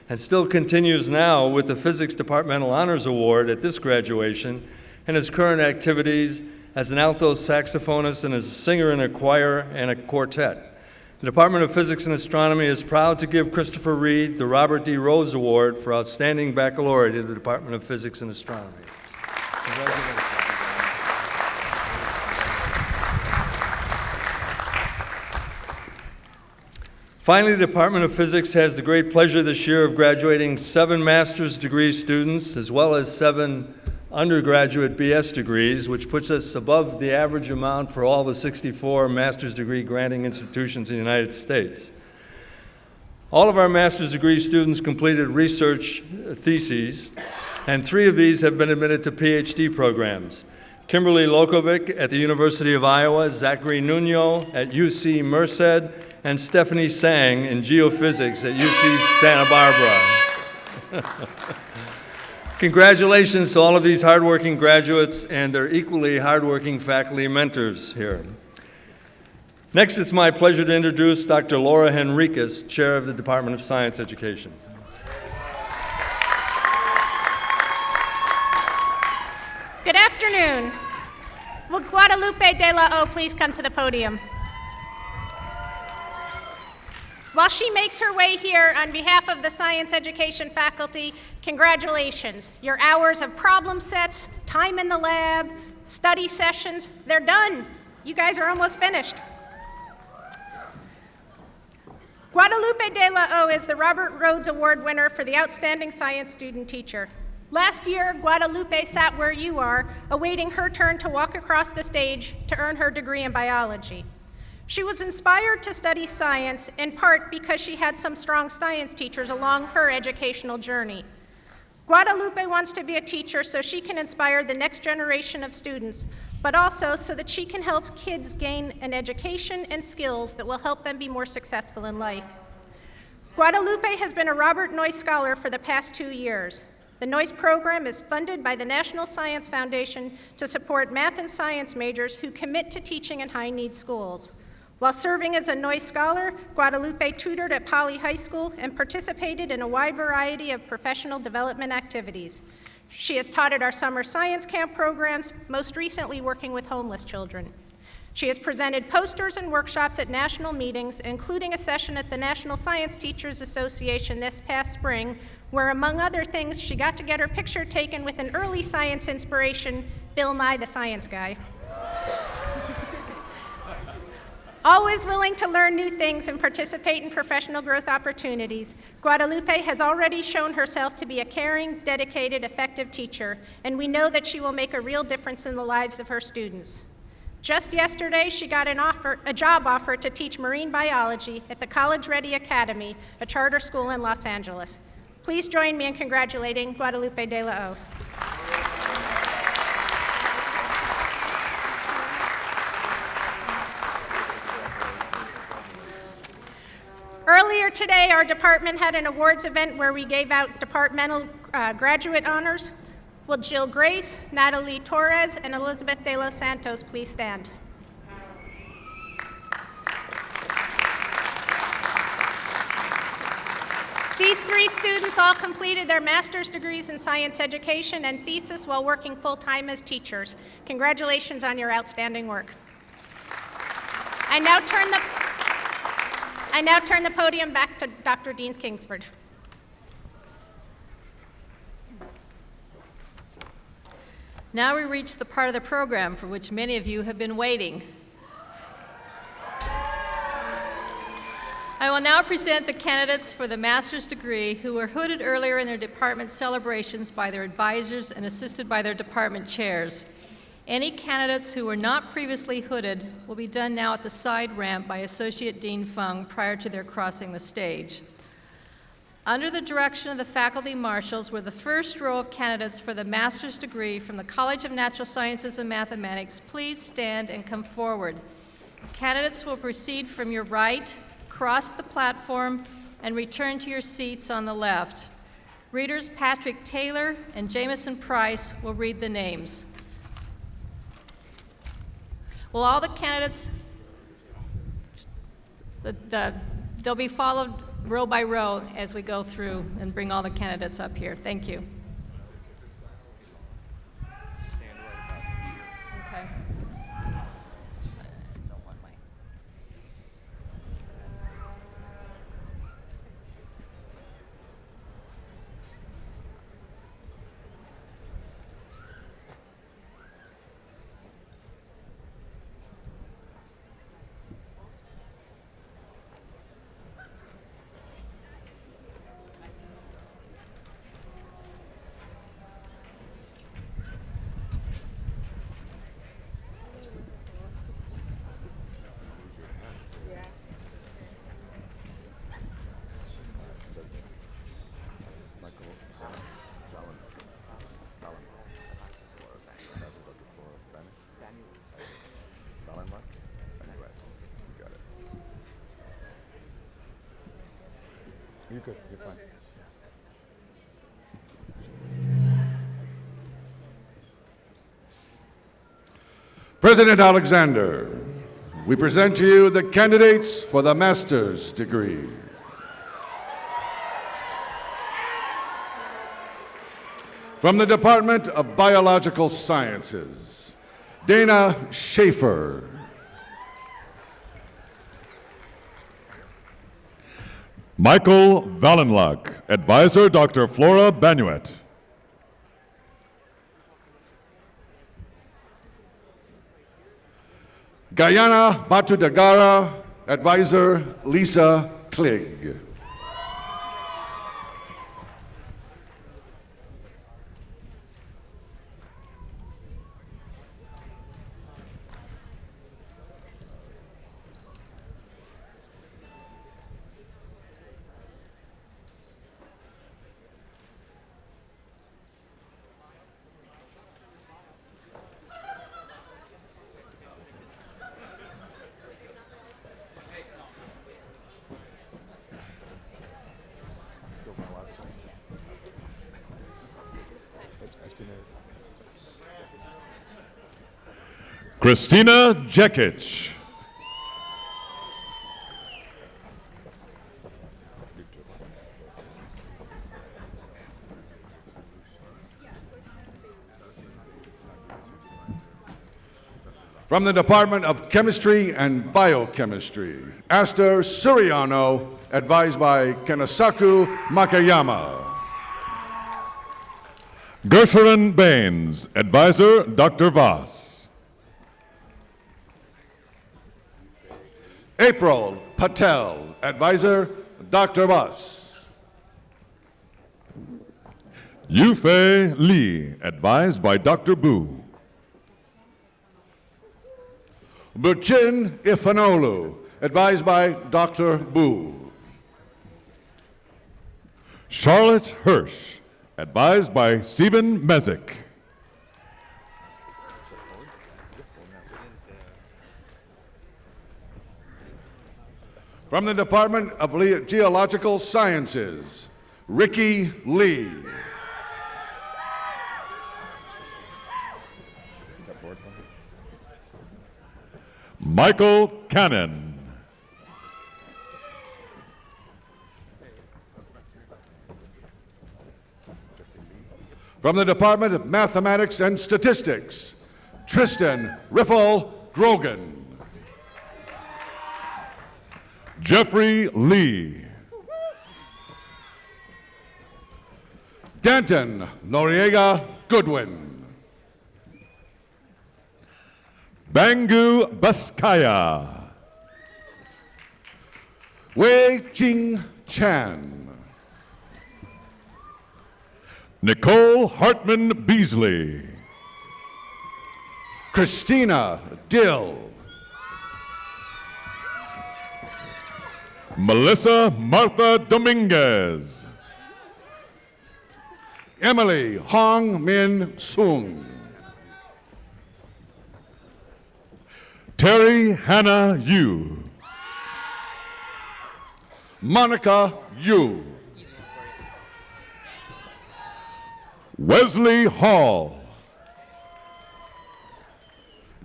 and still continues now with the Physics Departmental Honors Award at this graduation, and his current activities as an alto saxophonist and as a singer in a choir and a quartet. The Department of Physics and Astronomy is proud to give Christopher Reed the Robert D. Rhodes Award for Outstanding Baccalaureate of the Department of Physics and Astronomy. Congratulations. Finally, the Department of Physics has the great pleasure this year of graduating 7 master's degree students, as well as 7 undergraduate BS degrees, which puts us above the average amount for all the 64 master's degree granting institutions in the United States. All of our master's degree students completed research theses, and 3 of these have been admitted to PhD programs. Kimberly Lokovic at the University of Iowa, Zachary Nuno at UC Merced, and Stephanie Sang in geophysics at UC Santa Barbara. Congratulations to all of these hardworking graduates and their equally hardworking faculty mentors here. Next, it's my pleasure to introduce Dr. Laura Henriquez, Chair of the Department of Science Education. Good afternoon. Will Guadalupe de la O please come to the podium? While she makes her way here, on behalf of the Science Education faculty, congratulations. Your hours of problem sets, time in the lab, study sessions, they're done. You guys are almost finished. Guadalupe de la O is the Robert Rhodes Award winner for the Outstanding Science Student Teacher. Last year, Guadalupe sat where you are, awaiting her turn to walk across the stage to earn her degree in biology. She was inspired to study science in part because she had some strong science teachers along her educational journey. Guadalupe wants to be a teacher so she can inspire the next generation of students, but also so that she can help kids gain an education and skills that will help them be more successful in life. Guadalupe has been a Robert Noyce Scholar for the past 2 years. The Noyce program is funded by the National Science Foundation to support math and science majors who commit to teaching in high-need schools. While serving as a Noyce Scholar, Guadalupe tutored at Poly High School and participated in a wide variety of professional development activities. She has taught at our summer science camp programs, most recently working with homeless children. She has presented posters and workshops at national meetings, including a session at the National Science Teachers Association this past spring, where, among other things, she got to get her picture taken with an early science inspiration, Bill Nye the Science Guy. Always willing to learn new things and participate in professional growth opportunities, Guadalupe has already shown herself to be a caring, dedicated, effective teacher, and we know that she will make a real difference in the lives of her students. Just yesterday, she got a job offer to teach marine biology at the College Ready Academy, a charter school in Los Angeles. Please join me in congratulating Guadalupe de la O. Earlier today, our department had an awards event where we gave out departmental graduate honors. Will Jill Grace, Natalie Torres, and Elizabeth de los Santos please stand? These 3 students all completed their master's degrees in science education and thesis while working full-time as teachers. Congratulations on your outstanding work. I now turn the podium back to Dr. Dean Kingsford. Now we reach the part of the program for which many of you have been waiting. I will now present the candidates for the master's degree who were hooded earlier in their department celebrations by their advisors and assisted by their department chairs. Any candidates who were not previously hooded will be done now at the side ramp by Associate Dean Fung prior to their crossing the stage. Under the direction of the faculty marshals were the first row of candidates for the master's degree from the College of Natural Sciences and Mathematics. Please stand and come forward. Candidates will proceed from your right, cross the platform, and return to your seats on the left. Readers Patrick Taylor and Jameson Price will read the names. Will all the candidates, they'll be followed row by row as we go through and bring all the candidates up here. Thank you. Okay. You're good. You're fine. President Alexander, we present to you the candidates for the master's degree. From the Department of Biological Sciences, Dana Schaefer. Michael Valenluck, Advisor Dr. Flora Banuet. Gayana Batudagara, Advisor Lisa Klig. Christina Jekic. From the Department of Chemistry and Biochemistry, Aster Suriano, advised by Kanasaku Makayama. Gershwin Baines, advisor Dr. Voss. April Patel, advisor Dr. Voss. Yufei Lee, advised by Dr. Boo. Buchin Ifanolu, advised by Dr. Boo. Charlotte Hirsch, advised by Stephen Mezek. From the Department of Geological Sciences, Ricky Lee. Michael Cannon. From the Department of Mathematics and Statistics, Tristan Riffle Grogan. Jeffrey Lee. Danton Noriega Goodwin. Bangu Baskaya. Wei Jing Chan. Nicole Hartman Beasley. Christina Dill. Melissa Martha Dominguez. Emily Hong Min Sung. Terry Hannah Yu. Monica Yu. Wesley Hall.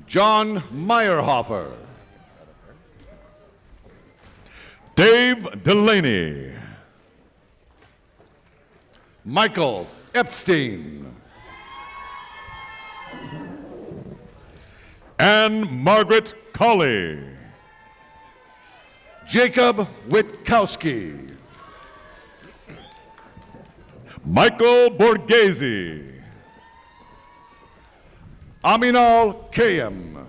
John Meyerhofer. Dave Delaney. Michael Epstein. Anne Margaret Colley. Jacob Witkowski. Michael Borghese. Aminal Kayem.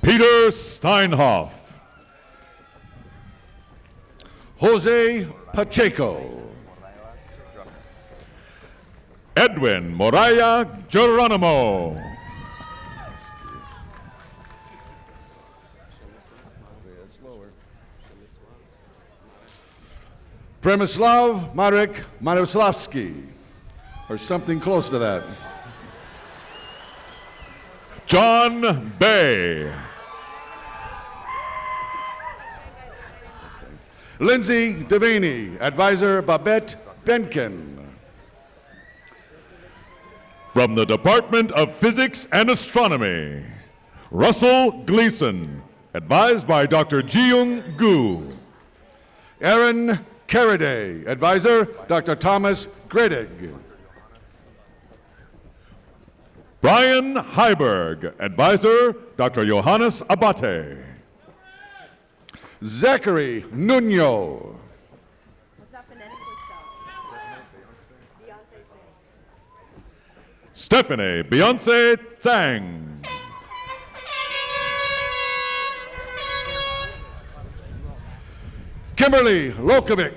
Peter Steinhoff. Jose Pacheco. Edwin Moraya Geronimo. Premislav Marek Maroslavsky, or something close to that. John Bay. Lindsay Devaney, advisor Babette Benkin. From the Department of Physics and Astronomy, Russell Gleason, advised by Dr. Jiyoung Gu. Aaron Carraday, advisor Dr. Thomas Gredig. Brian Heiberg, advisor Dr. Johannes Abate. Zachary Nuno. Stephanie Beyonce Tsang. Kimberly Lokovic,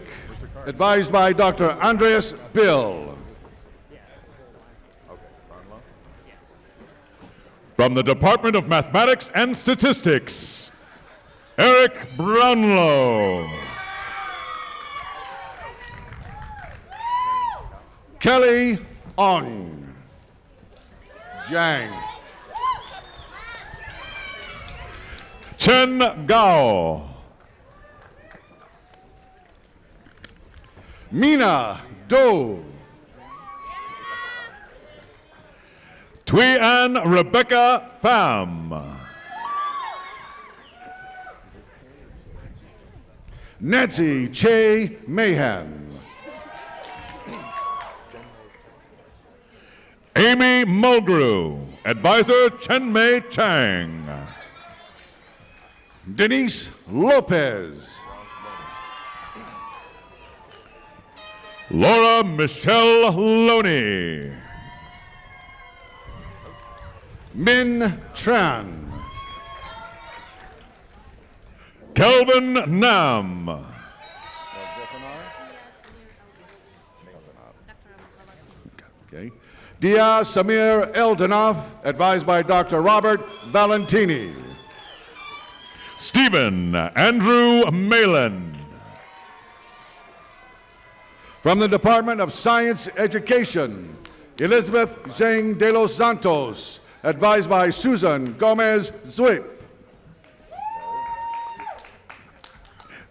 advised by Dr. Andreas Bill. From the Department of Mathematics and Statistics, Eric Brownlow. Kelly Ong. Jang. Chen Gao. Mina Do. Thuy-Ann Rebecca Pham. Nancy Che Mahan. Amy Mulgrew. Advisor Chen-Mei Chang. Denise Lopez. Laura Michelle Loney. Min Tran. Kelvin Nam. Okay. Dia Samir Eldanov, advised by Dr. Robert Valentini. Stephen Andrew Malin. From the Department of Science Education, Elizabeth Zhang de los Santos, advised by Susan Gomez Zwip.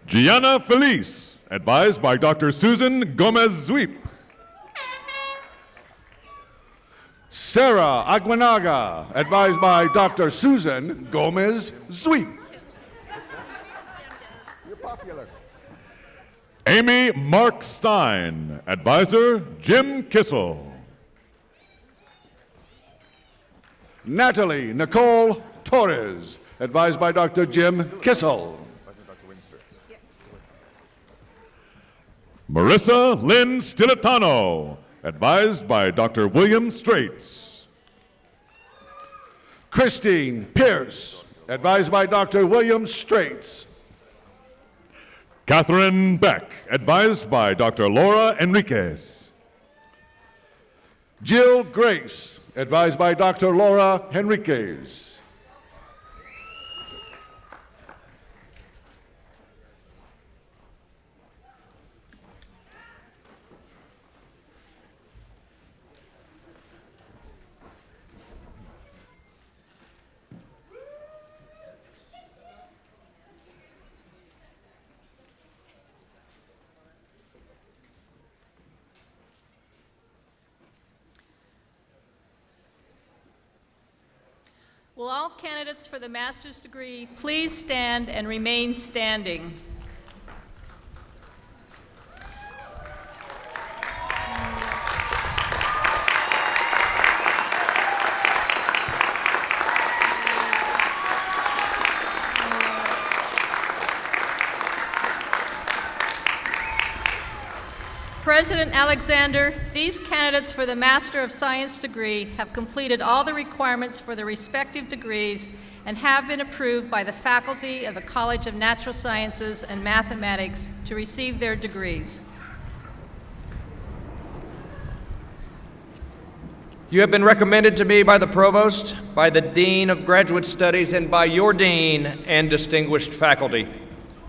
Gianna Felice, advised by Dr. Susan Gomez Zwip. Sarah Aguinaga, advised by Dr. Susan Gomez Zwip. You're popular. Amy Mark Stein, advisor Jim Kissel. Natalie Nicole Torres, advised by Dr. Jim Kissel. Marissa Lynn Stilitano, advised by Dr. William Straits. Christine Pierce, advised by Dr. William Straits. Catherine Beck, advised by Dr. Laura Enriquez. Jill Grace, advised by Dr. Laura Henriquez. Will all candidates for the master's degree please stand and remain standing? President Alexander, these candidates for the Master of Science degree have completed all the requirements for their respective degrees and have been approved by the faculty of the College of Natural Sciences and Mathematics to receive their degrees. You have been recommended to me by the Provost, by the Dean of Graduate Studies, and by your Dean and distinguished faculty.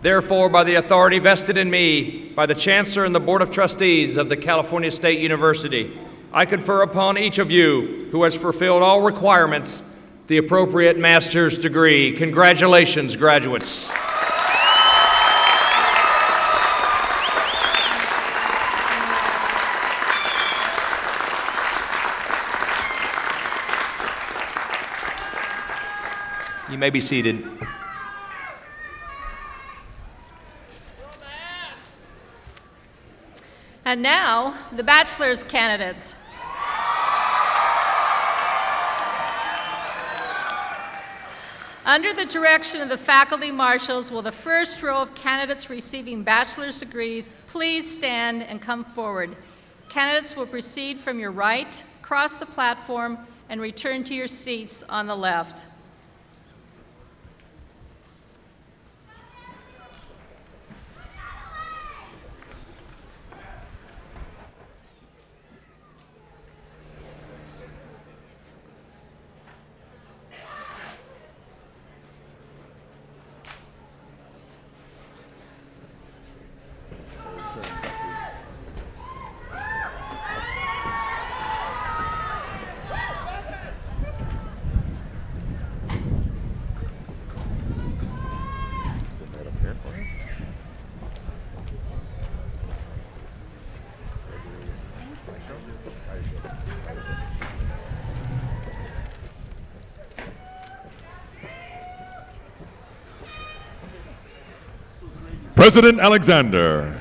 Therefore, by the authority vested in me by the Chancellor and the Board of Trustees of the California State University, I confer upon each of you who has fulfilled all requirements the appropriate master's degree. Congratulations, graduates. You may be seated. And now, the bachelor's candidates. Under the direction of the faculty marshals, will the first row of candidates receiving bachelor's degrees please stand and come forward. Candidates will proceed from your right, cross the platform, and return to your seats on the left. President Alexander,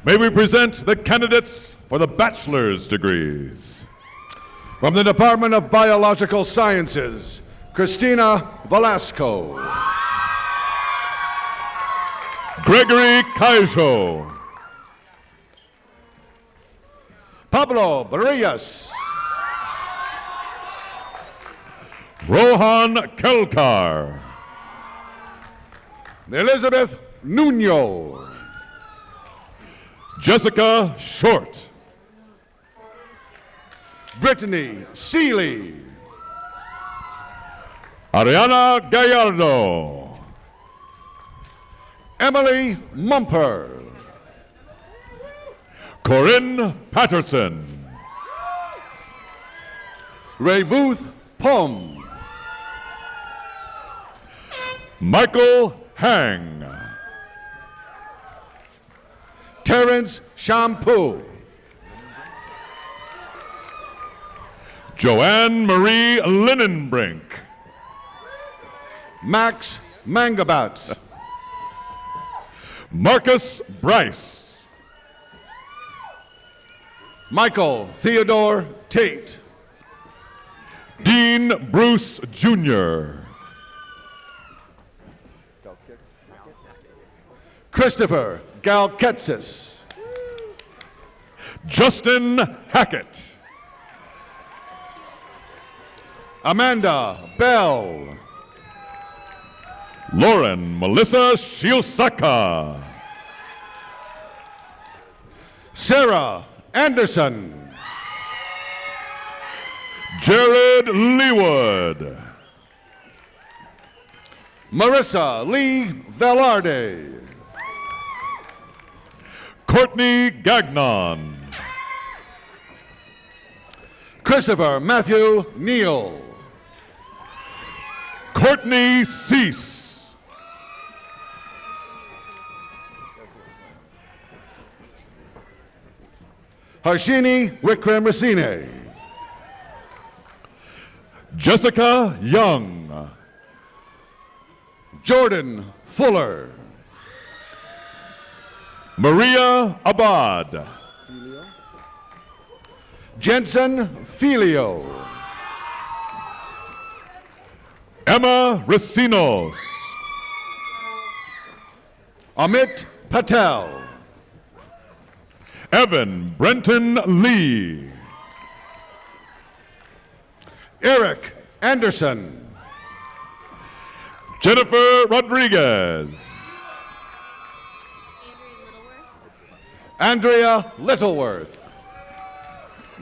may we present the candidates for the bachelor's degrees. From the Department of Biological Sciences, Christina Velasco. Gregory Caijo. Pablo Barillas. Rohan Kelkar. Elizabeth Nuno. Jessica Short. Brittany Seeley. Ariana Gallardo. Emily Mumper. Corinne Patterson. Rayvuth Pom. Michael Hang. Terrence Shampoo. Joanne Marie Linenbrink. Max Mangabat. Marcus Bryce. Michael Theodore Tate. Dean Bruce Jr. Christopher Galketsis. Justin Hackett. Amanda Bell. Lauren Melissa Shiosaka. Sarah Anderson. Jared Leewood. Marissa Lee Velarde. Courtney Gagnon. Christopher Matthew Neal. Courtney Cease. Harshini Wickramasine. Jessica Young. Jordan Fuller. Maria Abad. Jensen Filio. Emma Racinos. Amit Patel. Evan Brenton Lee. Eric Anderson. Jennifer Rodriguez. Andrea Littleworth.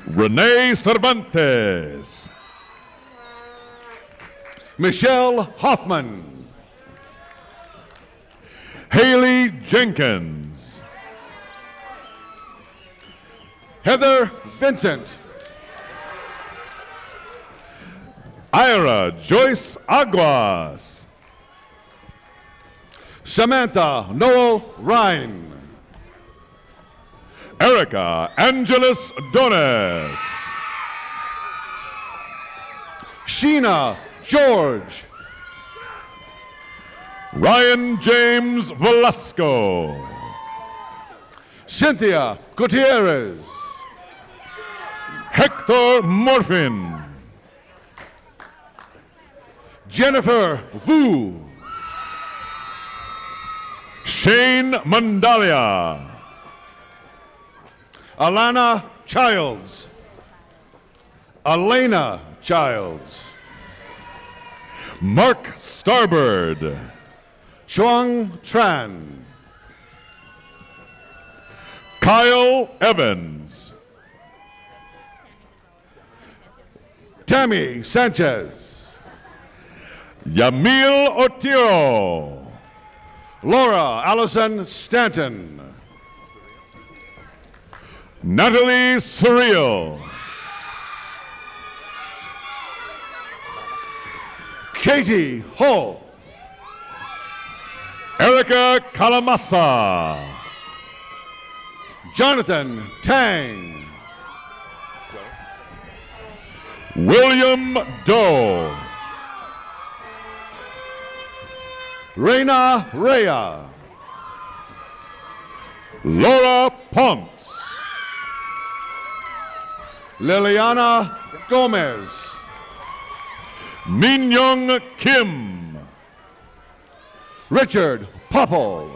Renee Cervantes. Michelle Hoffman. Haley Jenkins. Heather Vincent. Ira Joyce Aguas. Samantha Noel Ryan. Erica Angeles Dones. Sheena George. Ryan James Velasco. Cynthia Gutierrez. Hector Morfin. Jennifer Vu. Shane Mandalia. Alana Childs. Elena Childs. Mark Starbird. Chuang Tran. Kyle Evans. Tammy Sanchez. Yamil Otiro. Laura Allison Stanton. Natalie Surreal. Katie Ho. Erica Kalamasa. Jonathan Tang. William Doe. Reina Rea. Laura Ponce. Liliana Gomez. Minyoung Kim. Richard Popple.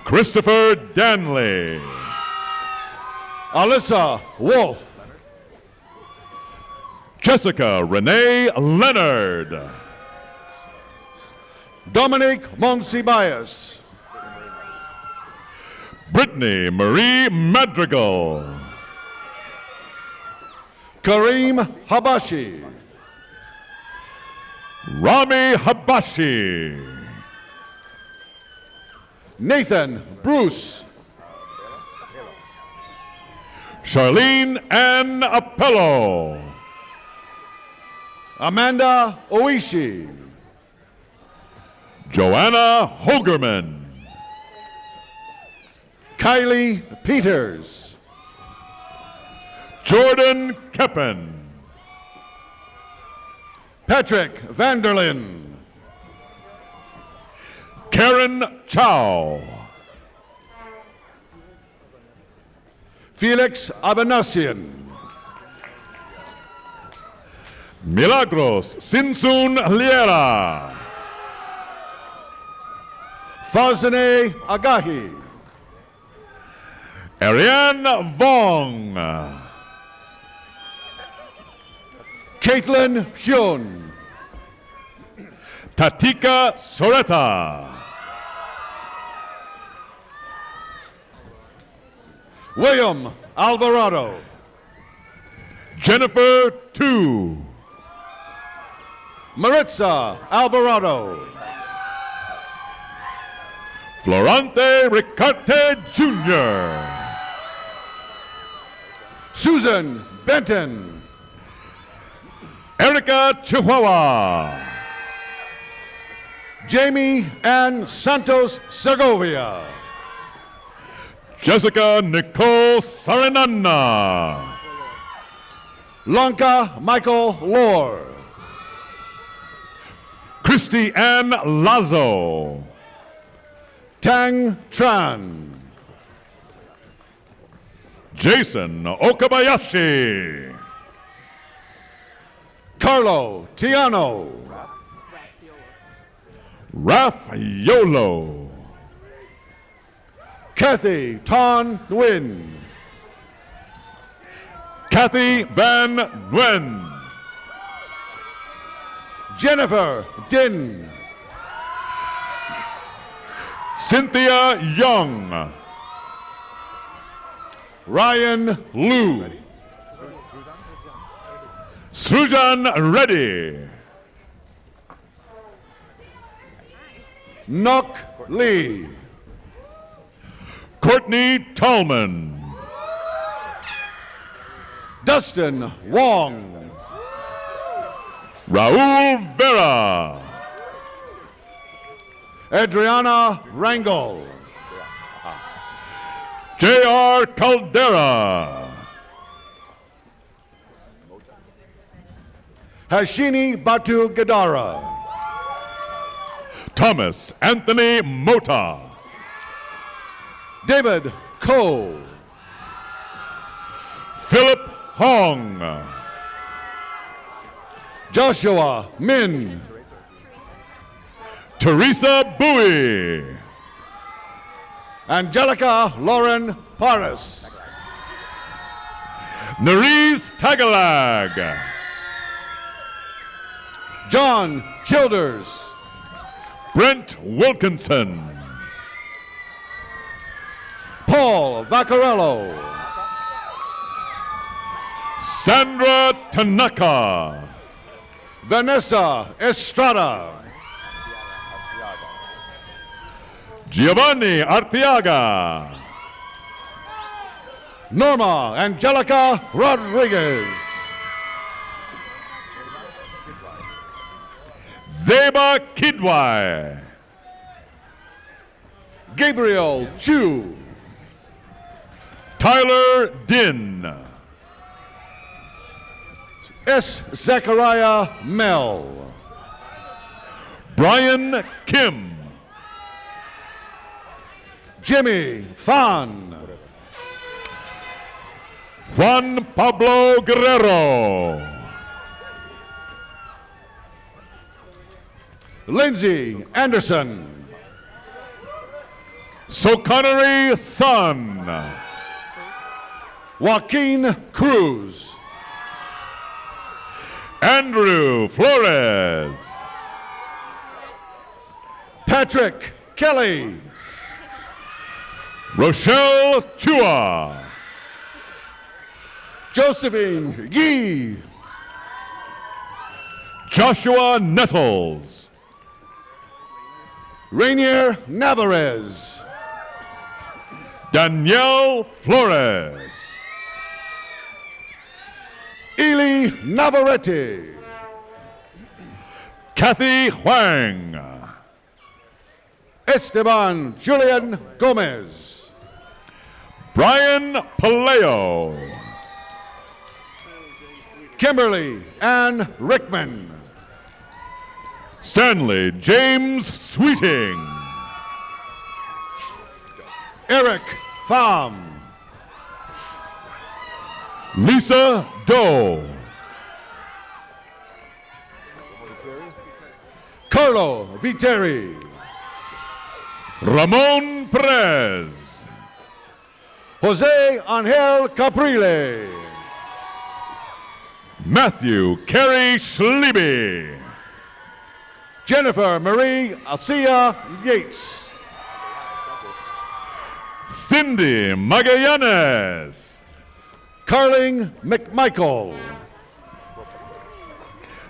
Christopher Danley. Alyssa Wolf. Jessica Renee Leonard. Dominique Monsibayas. Brittany Marie Madrigal. Kareem Habashi. Rami Habashi. Nathan Bruce. Charlene Ann Appello. Amanda Oishi. Joanna Hogerman. Kylie Peters. Jordan Keppen. Patrick Vanderlyn. Karen Chow. Felix Avanasian. Milagros Sinsun Liera. Fazane Agahi. Ariane Vong. Caitlin Hyun. Tatika Soreta. William Alvarado. Jennifer Tu. Maritza Alvarado. Florante Ricarte Jr. Susan Benton. Erica Chihuahua. Jamie Ann Santos Segovia. Jessica Nicole Sarinana. Lanka Michael Lohr. Christy Ann Lazo. Tang Tran. Jason Okabayashi. Carlo Tiano. Raffaello. Kathy Ton Nguyen. Kathy Van Nguyen. Jennifer Din. Cynthia Young. Ryan Liu. Srujan Reddy. Nok Lee. Courtney Tallman. Dustin Wong. Raul Vera. Adriana Rangel. J.R. Caldera. Hashini Batu Gadara. Thomas Anthony Mota. David Cole. Philip Hong. Joshua Min. Teresa Bowie. Angelica Lauren Paris. Nerese Tagalag. John Childers. Brent Wilkinson. Paul Vaccarello. Sandra Tanaka. Vanessa Estrada. Giovanni Arteaga. Norma Angelica Rodriguez. Zeba Kidwai. Gabriel Chu. Tyler Din. S. Zachariah Mel. Brian Kim. Jimmy Fan. Juan Pablo Guerrero. Lindsay Anderson. Soconnery Sun. Joaquin Cruz. Andrew Flores. Patrick Kelly. Rochelle Chua. Josephine Yee. Joshua Nettles. Rainier Navarez. Danielle Flores. Eli Navarrete. Kathy Huang. Esteban Julian Gomez. Brian Paleo. Kimberly Ann Rickman. Stanley James Sweeting. Eric Pham. Lisa Doe. Carlo Viteri. Ramon Perez. Jose Angel Caprile. Matthew Carey Schliebe. Jennifer Marie Alcia Yates. Cindy Magallanes. Carling McMichael.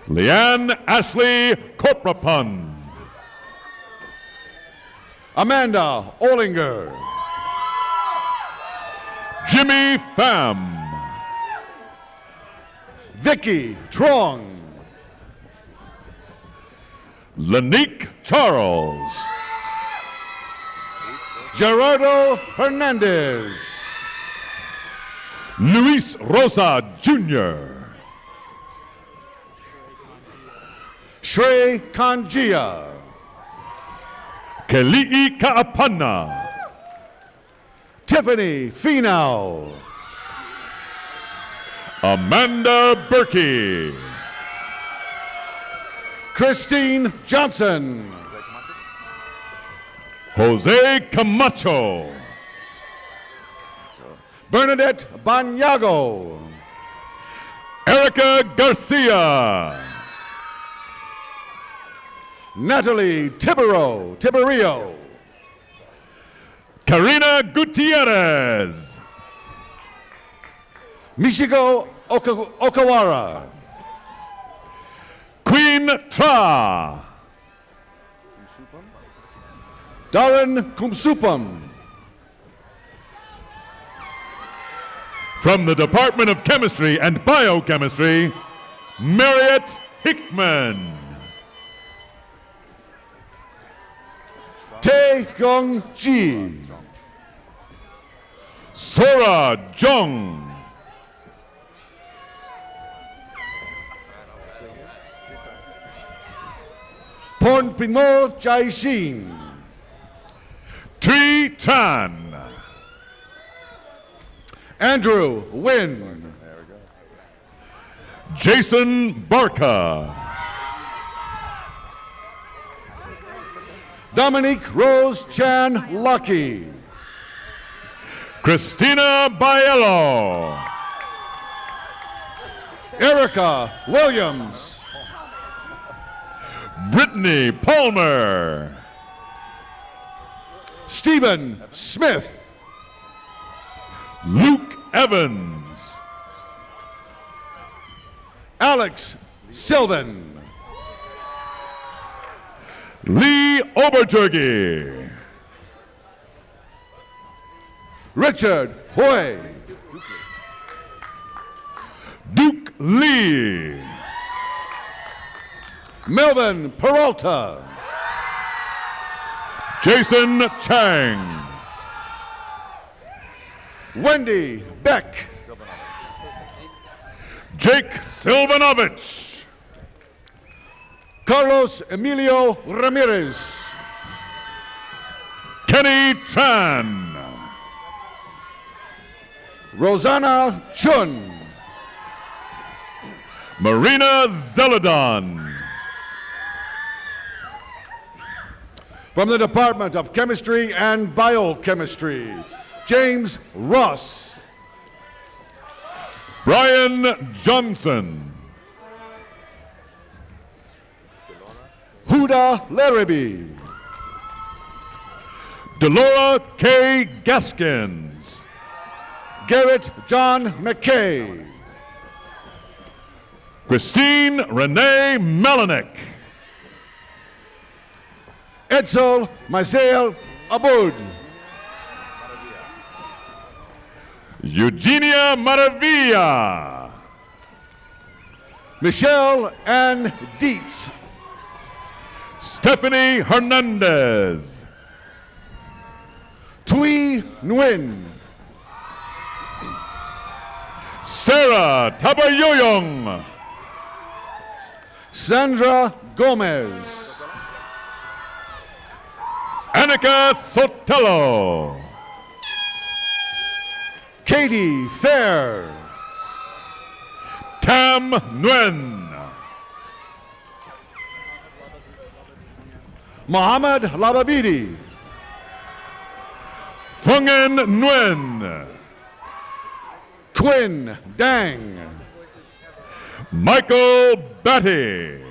Leanne Ashley Korprapun. Amanda Olinger. Jimmy Pham. Vicky Trong. Lanique Charles. Gerardo Hernandez. Luis Rosa Jr. Shrey Kanjia. Keli'i Kaapana. Tiffany Finau. Amanda Berkey. Christine Johnson. Jose Camacho. Bernadette Banyago. Erica Garcia. Natalie Tiberio. Karina Gutierrez. Michiko Okawara. Queen Tra. Darren Kumsupam. From the Department of Chemistry and Biochemistry, Marriott Hickman. Tae Young Ji. Sora Jung. Pornpimo Jaishin. Tri Tran. Andrew Wynn. Jason Barca. Dominique Rose Chan Lucky. Christina Baello. Erica Williams. Brittany Palmer. Stephen Smith. Luke Evans. Alex Sylvan. Lee Oberturgi. Richard Hoy. Duke Lee. Melvin Peralta. Jason Chang. Wendy Beck. Jake Silvanovich. Carlos Emilio Ramirez. Kenny Melanie Tran. Rosanna Chun. Marina Zeladon. From the Department of Chemistry and Biochemistry, James Ross. Brian Johnson. Huda Larrabee. Delora K. Gaskins. Garrett John McKay. Christine Renee Melanek. Edsel Maisel Abud. Eugenia Maravilla. Michelle Ann Dietz. Stephanie Hernandez. Tui Nguyen. Sarah Tabayoyong. Sandra Gomez. Annika Sotelo. Katie Fair. Tam Nguyen. Mohammed Lababidi. Fungen Nguyen. Quinn Dang. Michael Batty.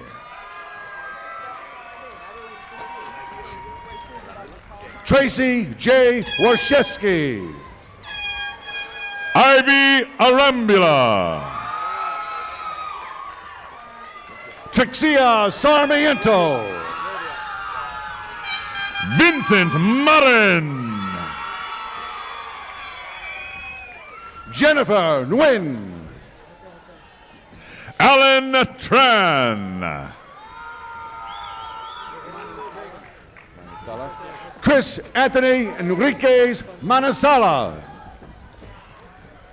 Tracy J. Warshewski. Ivy Arambula. Trixia Sarmiento. Vincent Marin. Jennifer Nguyen. Alan Tran. Chris Anthony Enriquez Manasala.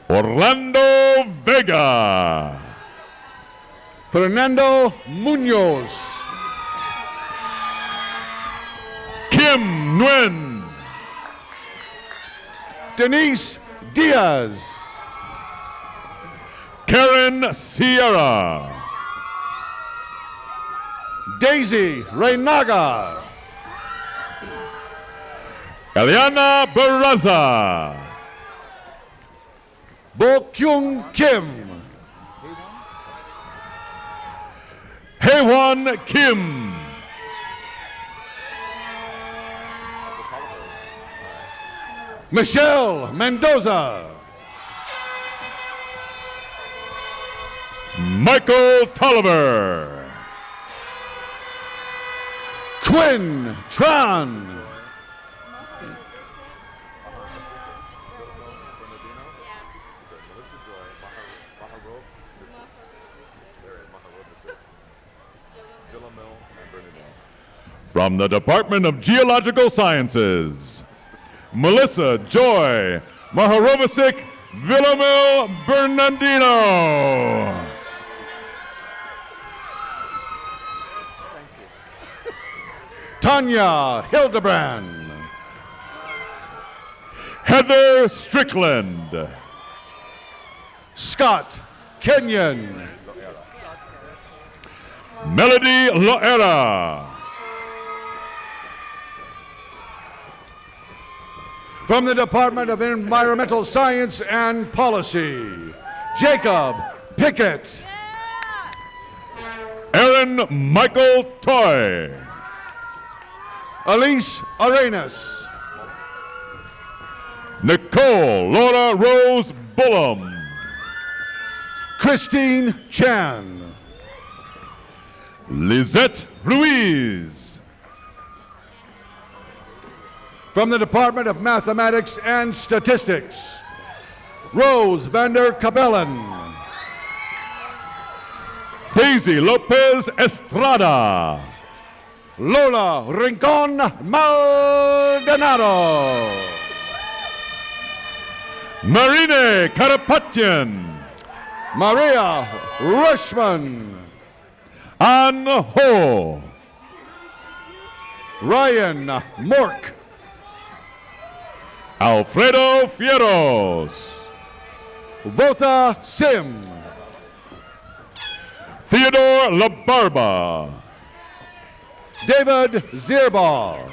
Orlando Vega. Fernando Munoz. Kim Nguyen. Denise Diaz. Karen Sierra. Daisy Reynaga. Eliana Barraza. Bo Kyung Kim. Haewon Kim. Michelle Mendoza. Michael Tolliver. Quinn Tran. From the Department of Geological Sciences, Melissa Joy Maharovic Villamil Bernardino. Tanya Hildebrand. Heather Strickland. Scott Kenyon. Melody Loera. From the Department of Environmental Science and Policy, Jacob Pickett. Aaron Michael Toy. Elise Arenas. Nicole Laura Rose Bullum. Christine Chan. Lizette Ruiz. From the Department of Mathematics and Statistics, Rose Vander Cabellen. Daisy Lopez Estrada. Lola Rincon Maldonado. Marine Karapatian. Maria Rushman. Ann Ho. Ryan Mork. Alfredo Fierros. Vota Sim. Theodore LaBarba. David Zierbal.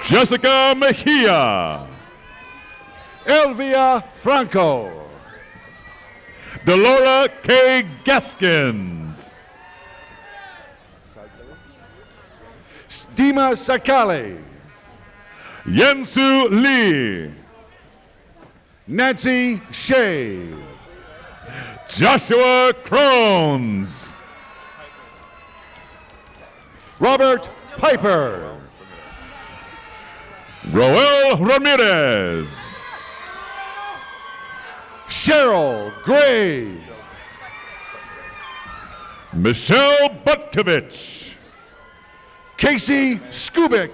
Jessica Mejia. Elvia Franco. Delora K. Gaskins. Dima Sakali. Yensu Lee. Nancy Shea. Joshua Crones. Robert Piper. Roel Ramirez. Cheryl Gray. Michelle Butkovich. Casey Skubik.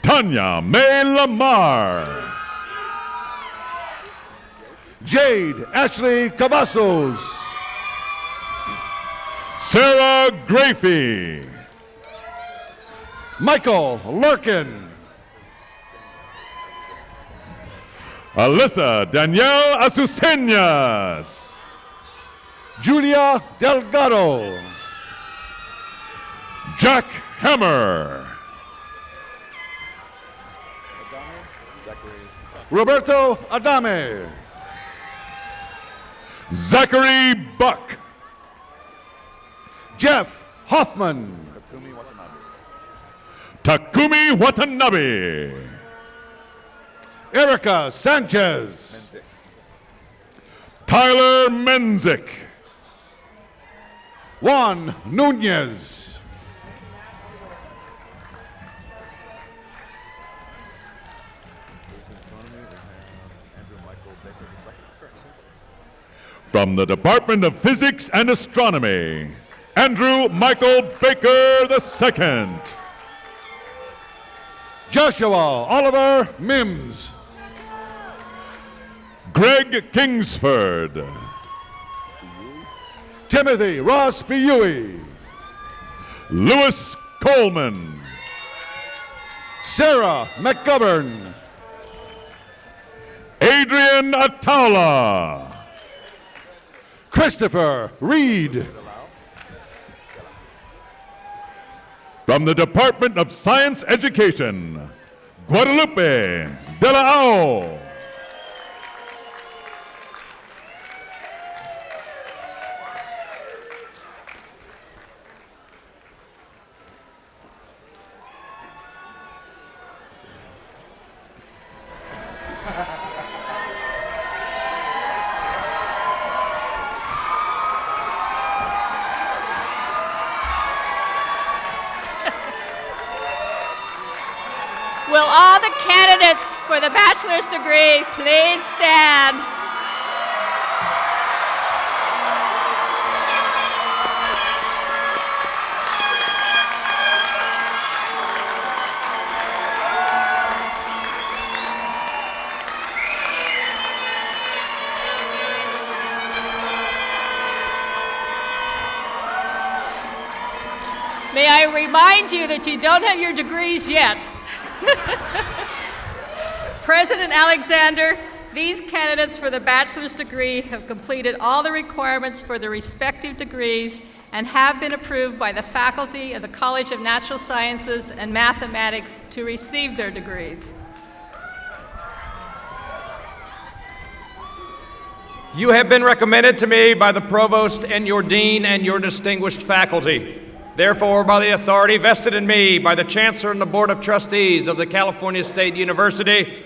Tanya May Lamar. Jade Ashley Cavazos. Sarah Grafey. Michael Larkin. Alyssa Danielle Azucenas. Julia Delgado. Jack Hammer. Roberto Adame. Zachary Buck. Jeff Hoffman. Takumi Watanabe. Erica Sanchez. Tyler Menzik. Juan Nunez. From the Department of Physics and Astronomy, Andrew Michael Baker II. Joshua Oliver Mims. Greg Kingsford. Timothy Ross Biui. Lewis Coleman. Sarah McGovern. Adrian Ataula. Christopher Reed. From the Department of Science Education, Guadalupe de la Ao. Will all the candidates for the bachelor's degree please stand? May I remind you that you don't have your degrees yet. President Alexander, these candidates for the bachelor's degree have completed all the requirements for their respective degrees and have been approved by the faculty of the College of Natural Sciences and Mathematics to receive their degrees. You have been recommended to me by the provost and your dean and your distinguished faculty. Therefore, by the authority vested in me by the Chancellor and the Board of Trustees of the California State University,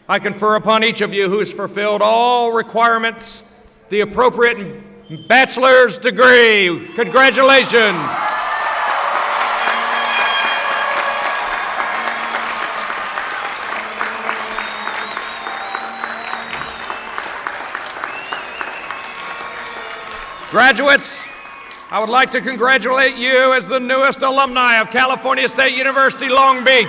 I confer upon each of you who has fulfilled all requirements the appropriate bachelor's degree. Congratulations. Graduates, I would like to congratulate you as the newest alumni of California State University, Long Beach.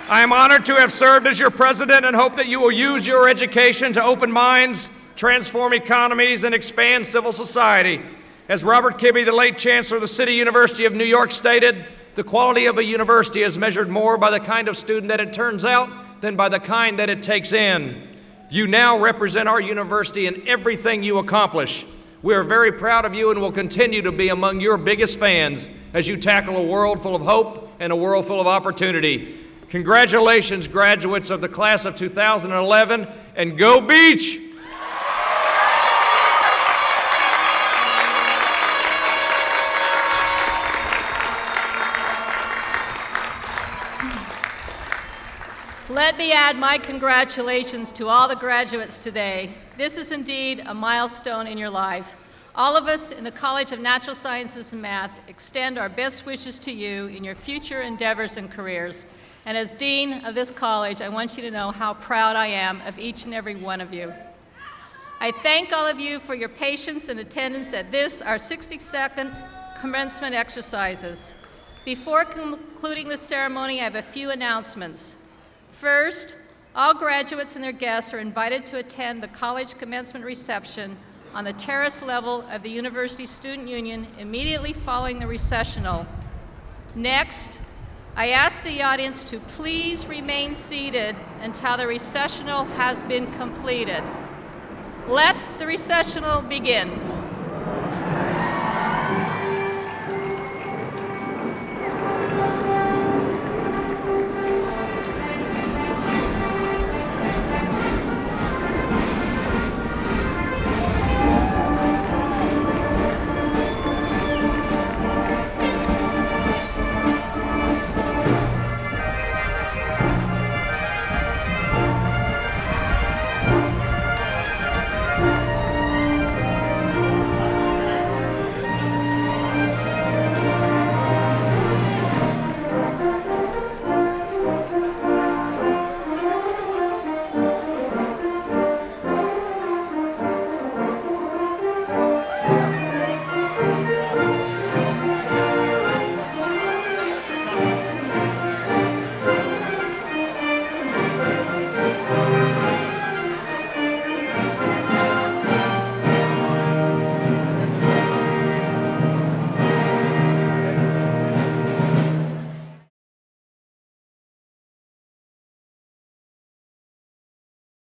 I am honored to have served as your president and hope that you will use your education to open minds, transform economies, and expand civil society. As Robert Kibbe, the late Chancellor of the City University of New York, stated, the quality of a university is measured more by the kind of student that it turns out than by the kind that it takes in. You now represent our university in everything you accomplish. We are very proud of you and will continue to be among your biggest fans as you tackle a world full of hope and a world full of opportunity. Congratulations, graduates of the class of 2011, and go Beach! Let me add my congratulations to all the graduates today. This is indeed a milestone in your life. All of us in the College of Natural Sciences and Math extend our best wishes to you in your future endeavors and careers. And as Dean of this college, I want you to know how proud I am of each and every one of you. I thank all of you for your patience and attendance at this, our 62nd commencement exercises. Before concluding the ceremony, I have a few announcements. First, all graduates and their guests are invited to attend the college commencement reception on the terrace level of the University Student Union immediately following the recessional. Next, I ask the audience to please remain seated until the recessional has been completed. Let the recessional begin.